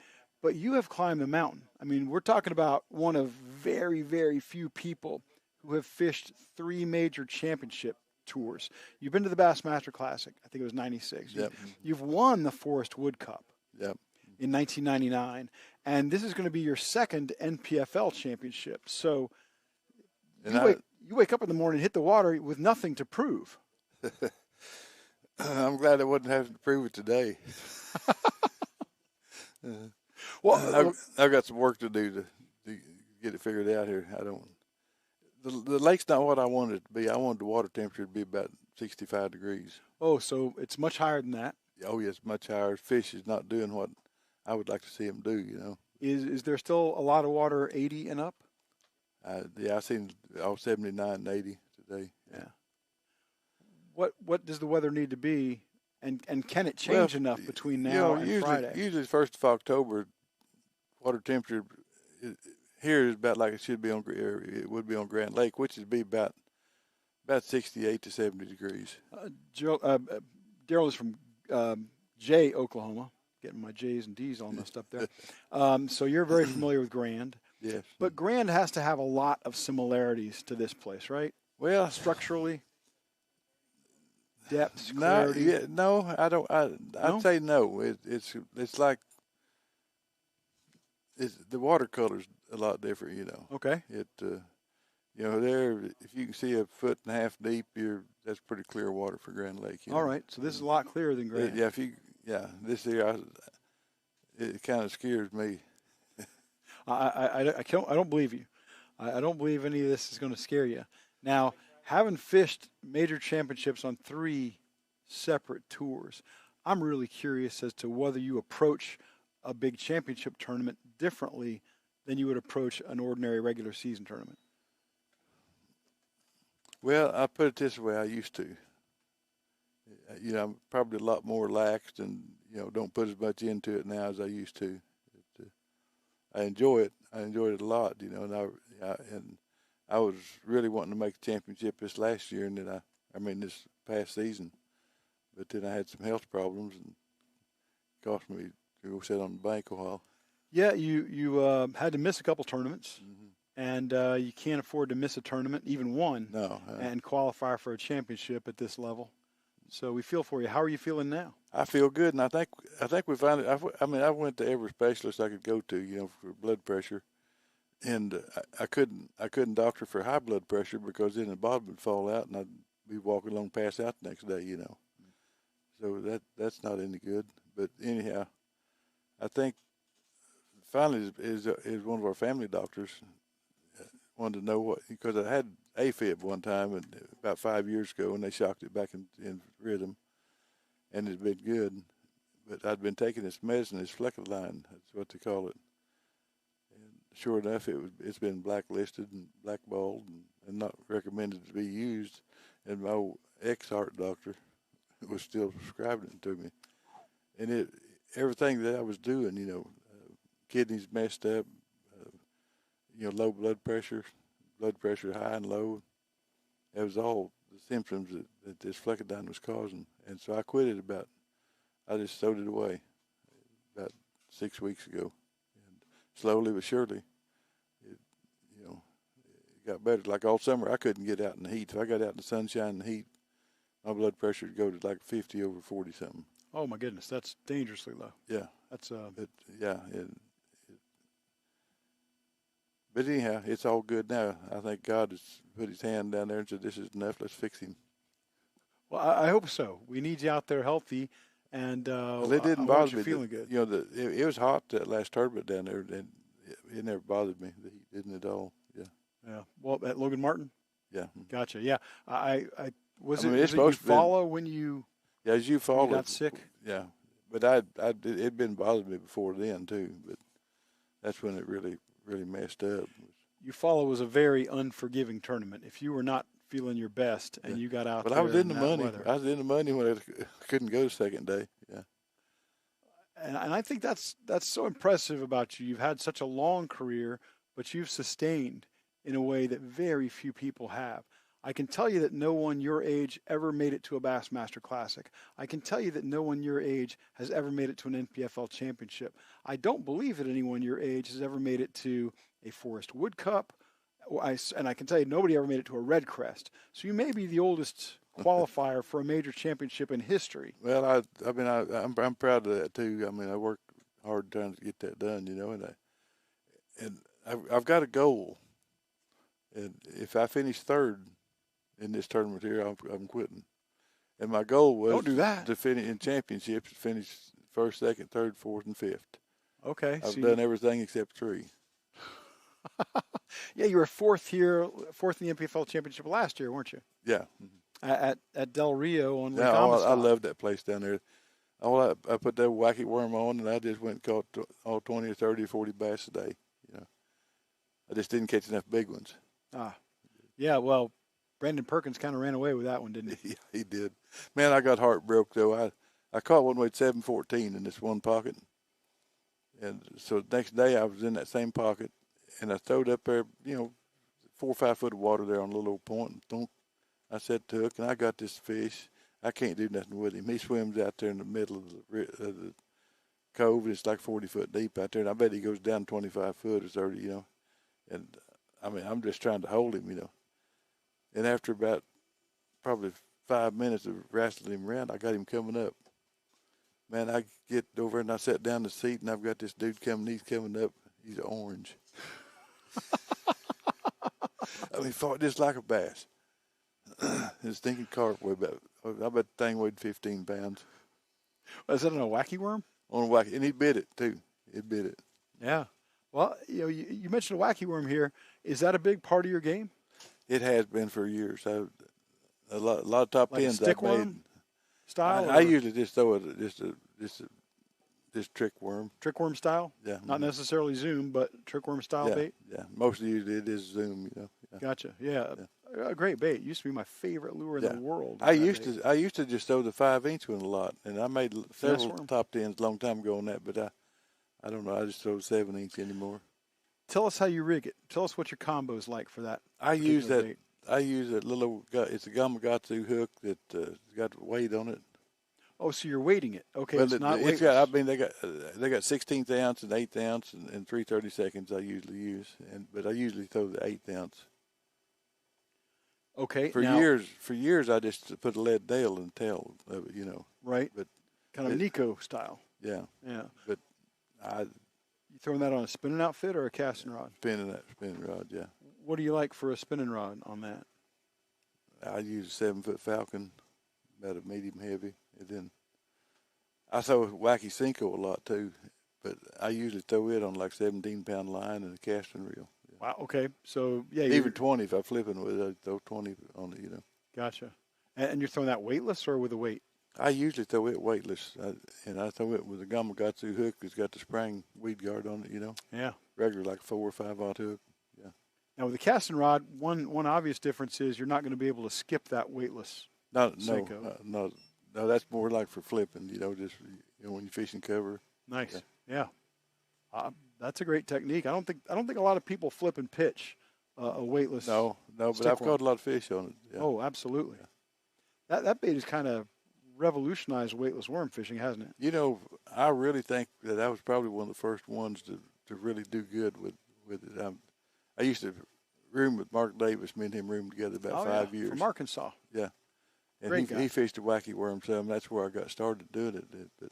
you have climbed the mountain. I mean, we're talking about one of very, very few people who have fished 3 major championship tours. You've been to the Bassmaster Classic. I think it was '96. Yep. You've won the Forest Wood Cup. Yep. In 1999, and this is going to be your second NPFL championship. So you wake up in the morning, hit the water with nothing to prove. I'm glad I wouldn't have to prove it today. Well, I've got some work to do to get it figured out here. The lake's not what I wanted it to be. I wanted the water temperature to be about 65 degrees. Oh, so it's much higher than that. Oh, yes, much higher. Fish is not doing what I would like to see them do, you know. Is there still a lot of water 80 and up? Yeah, I've seen all 79 and 80 today. Yeah. What does the weather need to be, and can it change enough between now and Friday? Usually 1st of October, water temperature here is about like it should be it would be on Grand Lake, which would be about 68 to 70 degrees. Daryl is from Jay, Oklahoma. Getting my J's and D's all messed up there. So you're very familiar with Grand. Yes. But Grand has to have a lot of similarities to this place, right? Well, structurally, depth, clarity. No, I don't. I'd say no. It's like the watercolor's a lot different, you know. Okay. There, if you can see a foot and a half deep, that's pretty clear water for Grand Lake. All right, so this is a lot clearer than Grand. This here, it kind of scares me. I don't believe you. I don't believe any of this is going to scare you. Now, having fished major championships on 3 separate tours, I'm really curious as to whether you approach a big championship tournament differently than you would approach an ordinary regular season tournament. Well, I put it this way: I used to. I'm probably a lot more relaxed, and don't put as much into it now as I used to. I enjoy it. I enjoyed it a lot, and I was really wanting to make a championship this last year, and then this past season, but then I had some health problems, and it cost me to go sit on the bank a while. Yeah, you had to miss a couple tournaments, and you can't afford to miss a tournament, even one, and qualify for a championship at this level. So we feel for you. How are you feeling now? I feel good, and I think we found it. I went to every specialist I could go to, for blood pressure, and I couldn't doctor for high blood pressure because then the bottom would fall out, and I'd be walking along, pass out the next day, So that's not any good. But anyhow, I think finally is one of our family doctors wanted to know what, because I had AFib one time and about 5 years ago, and they shocked it back in rhythm, and it's been good. But I'd been taking this medicine, this Fleckaline, that's what they call it. And sure enough, it's been blacklisted and blackballed and not recommended to be used. And my old ex-heart doctor was still prescribing it to me. And everything that I was doing, kidneys messed up, low blood pressure high and low. It was all the symptoms that this Fleckaline was causing. And so I quit it I just threw it away about 6 weeks ago. And slowly but surely, it got better. Like all summer, I couldn't get out in the heat. If I got out in the sunshine and the heat, my blood pressure would go to like 50 over 40 something. Oh my goodness, that's dangerously low. Yeah. That's But anyhow, it's all good now. I think God has put His hand down there and said, "This is enough. Let's fix him." Well, I hope so. We need you out there healthy, and Well, it didn't I bother want you me. feeling good. You know, it was hot that last tournament down there, and it never bothered me. The heat didn't at all. Yeah. Yeah. Well, at Logan Martin. Yeah. Gotcha. Yeah. I was I mean, it. it's Was it you supposed to be- follow when you Yeah, as you followed. got sick? Yeah, but it'd been bothering me before then too. But that's when it really messed up. Eufaula was a very unforgiving tournament. If you were not feeling your best and you got out But there I was in the that money. weather. I was in the money when I couldn't go the second day. Yeah. And I think that's so impressive about you. You've had such a long career, but you've sustained in a way that very few people have. I can tell you that no one your age ever made it to a Bassmaster Classic. I can tell you that no one your age has ever made it to an NPFL Championship. I don't believe that anyone your age has ever made it to a Forest Wood Cup. And I can tell you nobody ever made it to a Red Crest. So you may be the oldest qualifier for a major championship in history. Well, I'm proud of that too. I mean, I worked hard trying to get that done, you know, and I've got a goal, and if I finish third in this tournament here, I'm quitting. And my goal was Don't do that. to finish in championships, finish first, second, third, fourth, and fifth. Okay. I've done everything except three. Yeah, you were fourth in the NPFL Championship last year, weren't you? Yeah. At Del Rio on Lake Yeah, I Hartwell. love that place down there. I put that wacky worm on, and I just went and caught all 20 or 30 or 40 bass a day. You know, I just didn't catch enough big ones. Yeah, well, Brandon Perkins kind of ran away with that one, didn't he? Yeah, he did. Man, I got heartbroken, though. I caught one with 714 in this one pocket. And so the next day I was in that same pocket, and I throwed up there, 4 or 5 foot of water there on a little old point. And thunk, I set to hook, and I got this fish. I can't do nothing with him. He swims out there in the middle of the cove, and it's like 40 foot deep out there. And I bet he goes down 25 foot or 30, And, I mean, I'm just trying to hold him, And after about probably 5 minutes of wrestling him around, I got him coming up. Man, I get over and I sat down in the seat, and I've got this dude coming. He's coming up. He's orange. I mean, fought just like a bass. His stinking carp weighed I bet the thing weighed 15 pounds. Was that on a wacky worm? On a wacky, and he bit it too. He bit it. Yeah. Well, you mentioned a wacky worm here. Is that a big part of your game? It has been for years. A lot of top Like a tens stick I've made. worm style? I usually just throw it just trick worm. Trick worm style? Yeah. Not necessarily Zoom, but trick worm style bait? Yeah. Mostly usually it is Zoom, Yeah. Gotcha. Yeah. A great bait. It used to be my favorite lure in the world. I used to just throw the 5-inch one a lot, and I made several top tens a long time ago on that, but I don't know. I just throw 7-inch anymore. Tell us how you rig it. Tell us what your combo's like for that. I use that bait. little. It's a Gamakatsu hook that got weight on it. Oh, so you're weighting it. Okay, Well, it's not it's weightless. got. I mean, they got 16th ounce and 8th ounce and 3/32. I usually use, but I usually throw the 8th ounce. Okay. For years, I just put a lead nail in the tail of it, Right. But kind of Nico style. Yeah. Yeah. But You throwing that on a spinning outfit or a casting rod? spinning rod, yeah. What do you like for a spinning rod on that? I use a 7-foot Falcon, about a medium heavy, and then I throw wacky Cinco a lot too, but I usually throw it on like 17-pound line and a casting reel. Yeah. Wow. Okay. So yeah, Even 20 if I'm flipping with it, I throw 20 on it. Gotcha. And you're throwing that weightless or with a weight? I usually throw it weightless, and I throw it with a Gamakatsu hook that's got the spring weed guard on it. Yeah. Regular like 4 or 5-aught hook. Yeah. Now with the casting rod, one obvious difference is you're not going to be able to skip that weightless. No, that's more like for flipping. Just when you're fishing cover. Nice. Yeah. That's a great technique. I don't think a lot of people flip and pitch a weightless. No, but I've caught a lot of fish on it. Yeah. Oh, absolutely. Yeah. That bait has kind of revolutionized weightless worm fishing, hasn't it? I really think that I was probably one of the first ones to really do good with it. I used to room with Mark Davis. Me and him roomed together about 5 years. From Arkansas. Yeah. And Great guy. he fished a wacky worm some. That's where I got started doing it. But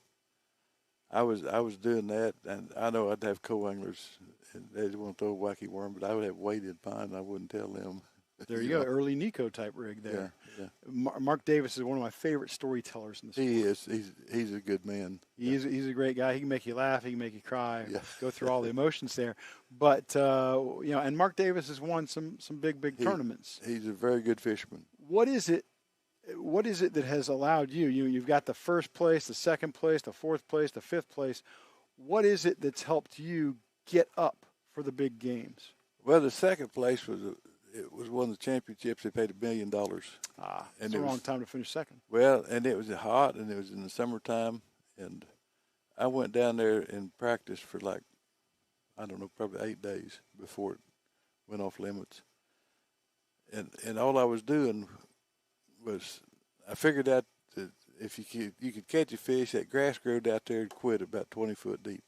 I was doing that, and I know I'd have co-anglers, and they'd want to throw a wacky worm, but I would have weighted pine, and I wouldn't tell them. There you go, early Nico type rig there. Yeah. Mark Davis is one of my favorite storytellers in the sport. He is. He's a good man. He's a great guy. He can make you laugh. He can make you cry. Yeah. Go through all the emotions there. But and Mark Davis has won some big tournaments. He's a very good fisherman. What is it that has allowed you've got the first place, the second place, the fourth place, the fifth place. What is it that's helped you get up for the big games? Well, the second place was one of the championships. They paid $1 million. It's the wrong time to finish second. Well, and it was hot, and it was in the summertime, and I went down there and practiced for probably 8 days before it went off limits. And all I was doing was I figured out that if you could catch a fish, that grass growed out there and quit about 20 foot deep.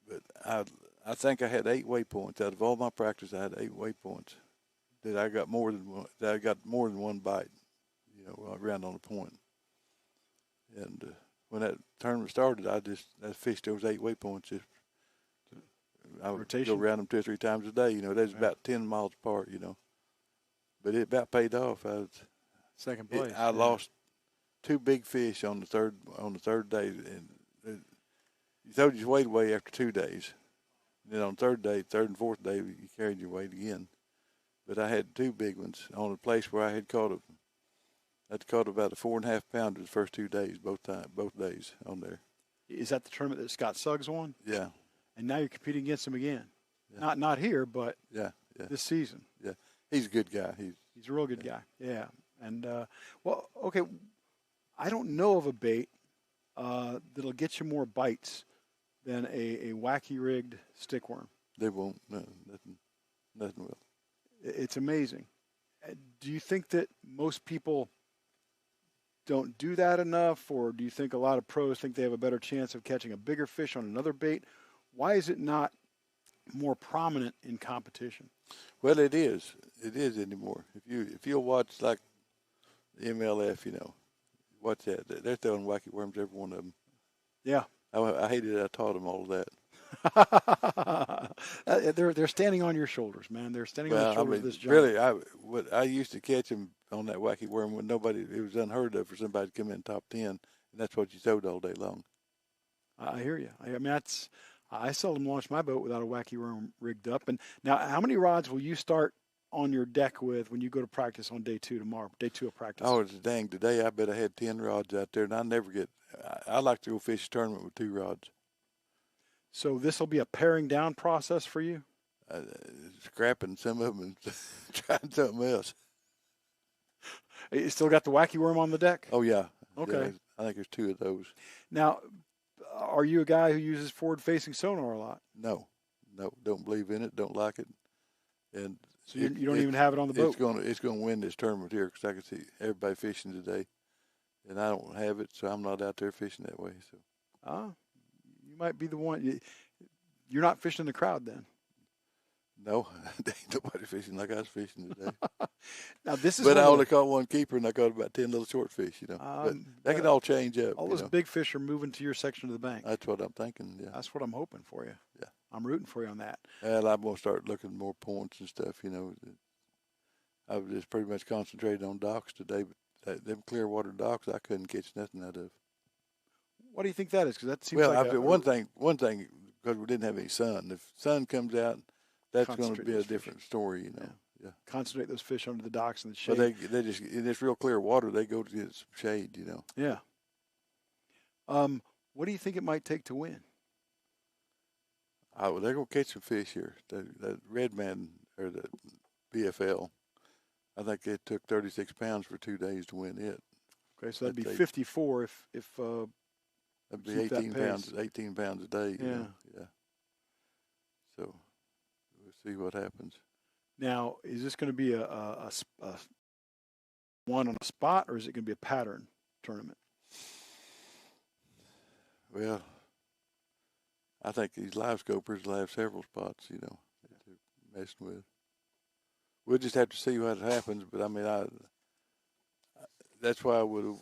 But I think I had 8 waypoints. Out of all my practice, I had 8 waypoints. That I got more than one. That I got more than one bite, around on the point. And when that tournament started, I fished those 8 waypoints. I would go around them 2 or 3 times a day. That's about 10 miles apart. But it about paid off. Second place. I lost 2 big fish on the third day, and you throwed your weight away after 2 days. Then on third and fourth day, you carried your weight again. But I had 2 big ones on a place where I'd caught about a 4.5 pounder the first 2 days, both days on there. Is that the tournament that Scott Suggs won? Yeah. And now you're competing against him again. Yeah. Not here, but this season. Yeah. He's a good guy. He's a real good guy. Yeah. And okay. I don't know of a bait that'll get you more bites than a wacky rigged stickworm. They won't. No, nothing will. It's amazing. Do you think that most people don't do that enough, or do you think a lot of pros think they have a better chance of catching a bigger fish on another bait? Why is it not more prominent in competition? Well, it is. It is anymore. If you'll watch like the MLF, watch that. They're throwing wacky worms, every one of them. Yeah. I hated it. I taught them all of that. They're standing on your shoulders, man. They're standing on the shoulders of this giant. Really, I used to catch them on that wacky worm when it was unheard of for somebody to come in top 10, and that's what you throwed all day long. I hear you. I seldom launch my boat without a wacky worm rigged up. And now, how many rods will you start on your deck with when you go to practice on day 2 tomorrow? Day 2 of practice. Oh, it's dang! Today I bet I had 10 rods out there, and I like to go fish a tournament with 2 rods. So this will be a paring down process for you? Scrapping some of them and trying something else. You still got the wacky worm on the deck? Oh, yeah. Okay. Yeah, I think there's 2 of those. Now, are you a guy who uses forward-facing sonar a lot? No, don't believe in it, don't like it. And so you don't even have it on the boat? It's going to win this tournament here because I can see everybody fishing today. And I don't have it, so I'm not out there fishing that way. So. You might be the one. You're not fishing the crowd then. No, ain't nobody fishing like I was fishing today. Now this is. But I only caught 1 keeper, and I caught about 10 little short fish. But that can all change up. All those big fish are moving to your section of the bank. That's what I'm thinking. Yeah. That's what I'm hoping for you. Yeah. I'm rooting for you on that. And I'm gonna start looking more points and stuff. I was just pretty much concentrated on docks today, but them clear water docks, I couldn't catch nothing out of. What do you think that is? Because that seems like one thing, because we didn't have any sun. If sun comes out, that's going to be a different story, Yeah. Concentrate those fish under the docks and the shade. But they just, in this real clear water, they go to get some shade, Yeah. What do you think it might take to win? They're going to catch some fish here. That red man, or the PFL, I think it took 36 pounds for 2 days to win it. Okay, so that'd be 54 if that'd be 18 pounds a day. Yeah. So we'll see what happens. Now, is this going to be a one on a spot, or is it going to be a pattern tournament? Well, I think these live scopers will have several spots, that they're messing with. we'll just have to see what happens. But I mean, that's why I would have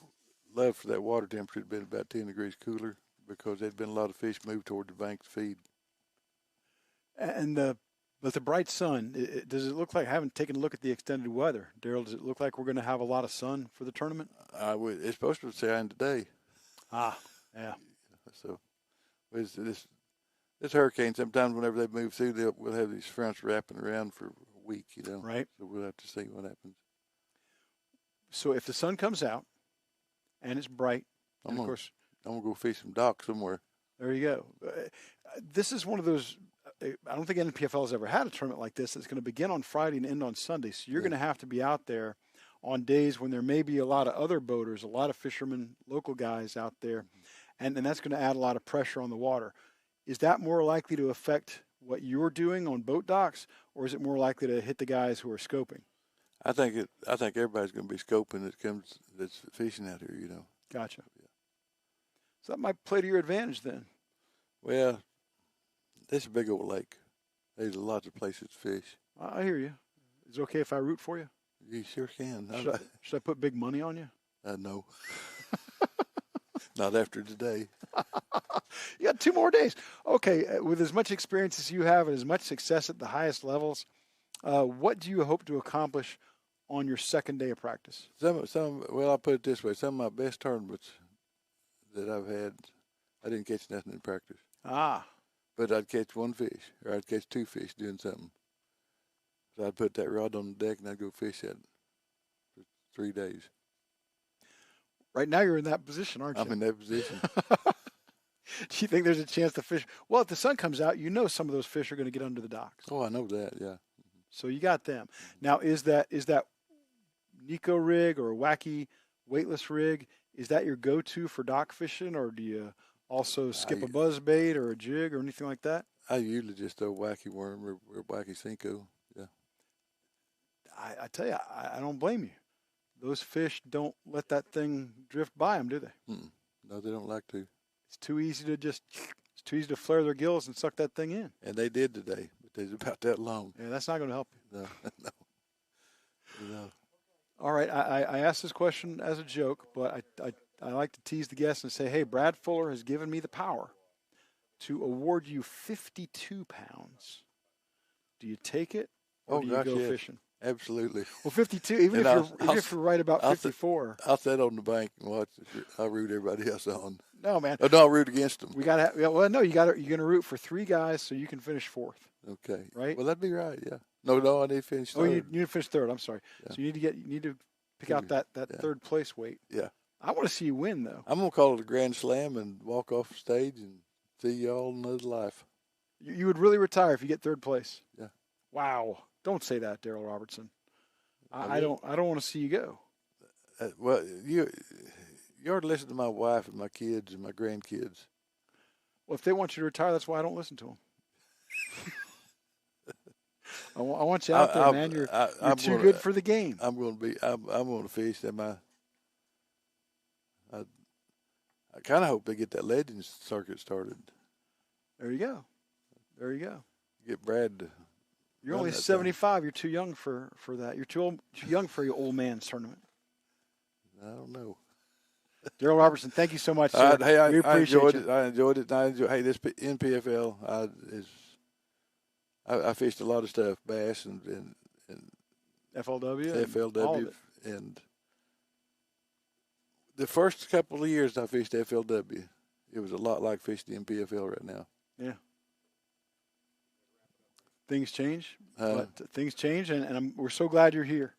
loved for that water temperature to have been about 10 degrees cooler, because there'd been a lot of fish moved toward the bank to feed. But the bright sun, does it look like, I haven't taken a look at the extended weather, Daryl, does it look like we're going to have a lot of sun for the tournament? It's supposed to shine today. Yeah. So this hurricane, sometimes whenever they move through, we'll have these fronts wrapping around for a week, Right. So we'll have to see what happens. So if the sun comes out and it's bright, I'm going to go fish some dock somewhere. There you go. This is one of those, I don't think NPFL has ever had a tournament like this. It's going to begin on Friday and end on Sunday. So you're going to have to be out there on days when there may be a lot of other boaters, a lot of fishermen, local guys out there, and that's going to add a lot of pressure on the water. Is that more likely to affect what you're doing on boat docks, or is it more likely to hit the guys who are scoping? I think everybody's going to be scoping that's fishing out here, Gotcha. Yeah. So that might play to your advantage then. Well, this is a big old lake. There's lots of places to fish. I hear you. Is it okay if I root for you? You sure can. Should I put big money on you? No. Not after today. You got 2 more days. Okay, with as much experience as you have and as much success at the highest levels, what do you hope to accomplish on your second day of practice? Well, I'll put it this way. Some of my best tournaments that I've had, I didn't catch nothing in practice. But I'd catch 1 fish, or I'd catch 2 fish doing something. So I'd put that rod on the deck and I'd go fish that for 3 days. Right now you're in that position, aren't you? I'm in that position. Do you think there's a chance the fish? Well, if the sun comes out, some of those fish are going to get under the docks. Oh, I know that, yeah. So you got them. Now, is that Nico rig or a wacky weightless rig, is that your go-to for dock fishing, or do you also skip a buzz bait or a jig or anything like that? I usually just throw wacky worm or wacky Cinco, yeah. I tell you, I don't blame you. Those fish don't let that thing drift by them, do they? No, they don't like to. It's too easy to flare their gills and suck that thing in. And they did today, but they're about that long. Yeah, that's not going to help you. No. All right, I asked this question as a joke, but I like to tease the guests and say, hey, Brad Fuller has given me the power to award you 52 pounds. Do you take it, or do you go fishing? Absolutely. Well, 52, even if you're right about 54. I'll sit on the bank and watch. I'll root everybody else on. No, man. Oh, no, I'll root against them. We got to. Well, no, you're going to root for 3 guys so you can finish 4th. Okay. Right. Well, that'd be right. Yeah. No, I need to finish 3rd. Oh, you need to finish 3rd. I'm sorry. Yeah. So you need to pick out that 3rd place weight. Yeah. I want to see you win, though. I'm gonna call it a grand slam and walk off stage and see y'all another life. You would really retire if you get 3rd place. Yeah. Wow. Don't say that, Daryl Robertson. I don't want to see you go. Well, you ought to listen to my wife and my kids and my grandkids. Well, if they want you to retire, that's why I don't listen to them. I want you out there, man. You're too good for the game. I'm going to fish. I kind of hope they get that Legends circuit started. There you go. Get Brad to. You're only 75. You're too young for that. You're too young for your old man's tournament. I don't know. Daryl Robertson, thank you so much, sir. Hey, we appreciate it. I enjoyed it. Hey, this NPFL I fished a lot of stuff, bass and FLW, FLW, and the first couple of years I fished FLW, it was a lot like fishing NPFL right now. Yeah. Things change, and we're so glad you're here.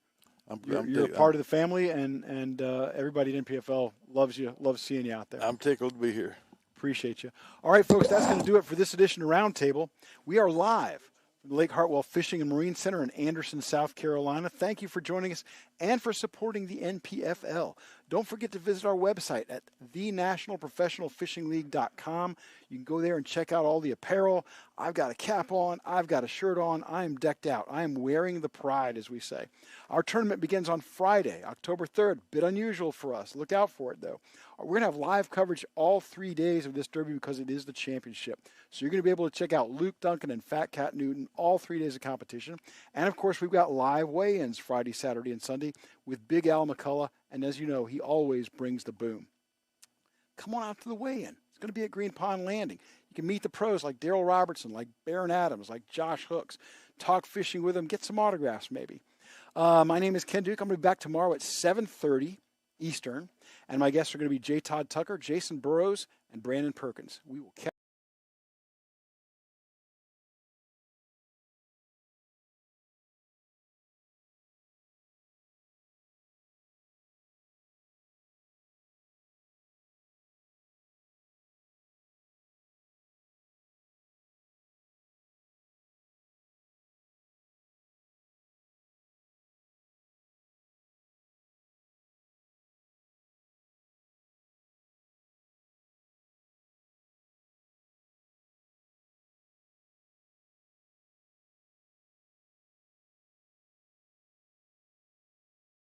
You're a part of the family, and everybody at NPFL loves seeing you out there. I'm tickled to be here. Appreciate you. All right, folks, that's going to do it for this edition of Roundtable. We are live from the Lake Hartwell Fishing and Marine Center in Anderson, South Carolina. Thank you for joining us and for supporting the NPFL. Don't forget to visit our website at thenationalprofessionalfishingleague.com. You can go there and check out all the apparel. I've got a cap on. I've got a shirt on. I am decked out. I am wearing the pride, as we say. Our tournament begins on Friday, October 3rd. Bit unusual for us. Look out for it, though. We're going to have live coverage all 3 days of this derby because it is the championship. So you're going to be able to check out Luke Duncan and Fat Cat Newton all 3 days of competition. And, of course, we've got live weigh-ins Friday, Saturday, and Sunday with Big Al McCullough. And as you know, he always brings the boom. Come on out to the weigh-in. It's going to be at Green Pond Landing. You can meet the pros like Daryl Robertson, like Barron Adams, like Josh Hooks. Talk fishing with them. Get some autographs maybe. My name is Ken Duke. I'm going to be back tomorrow at 7:30 Eastern. And my guests are going to be J. Todd Tucker, Jason Burrows, and Brandon Perkins. We will catch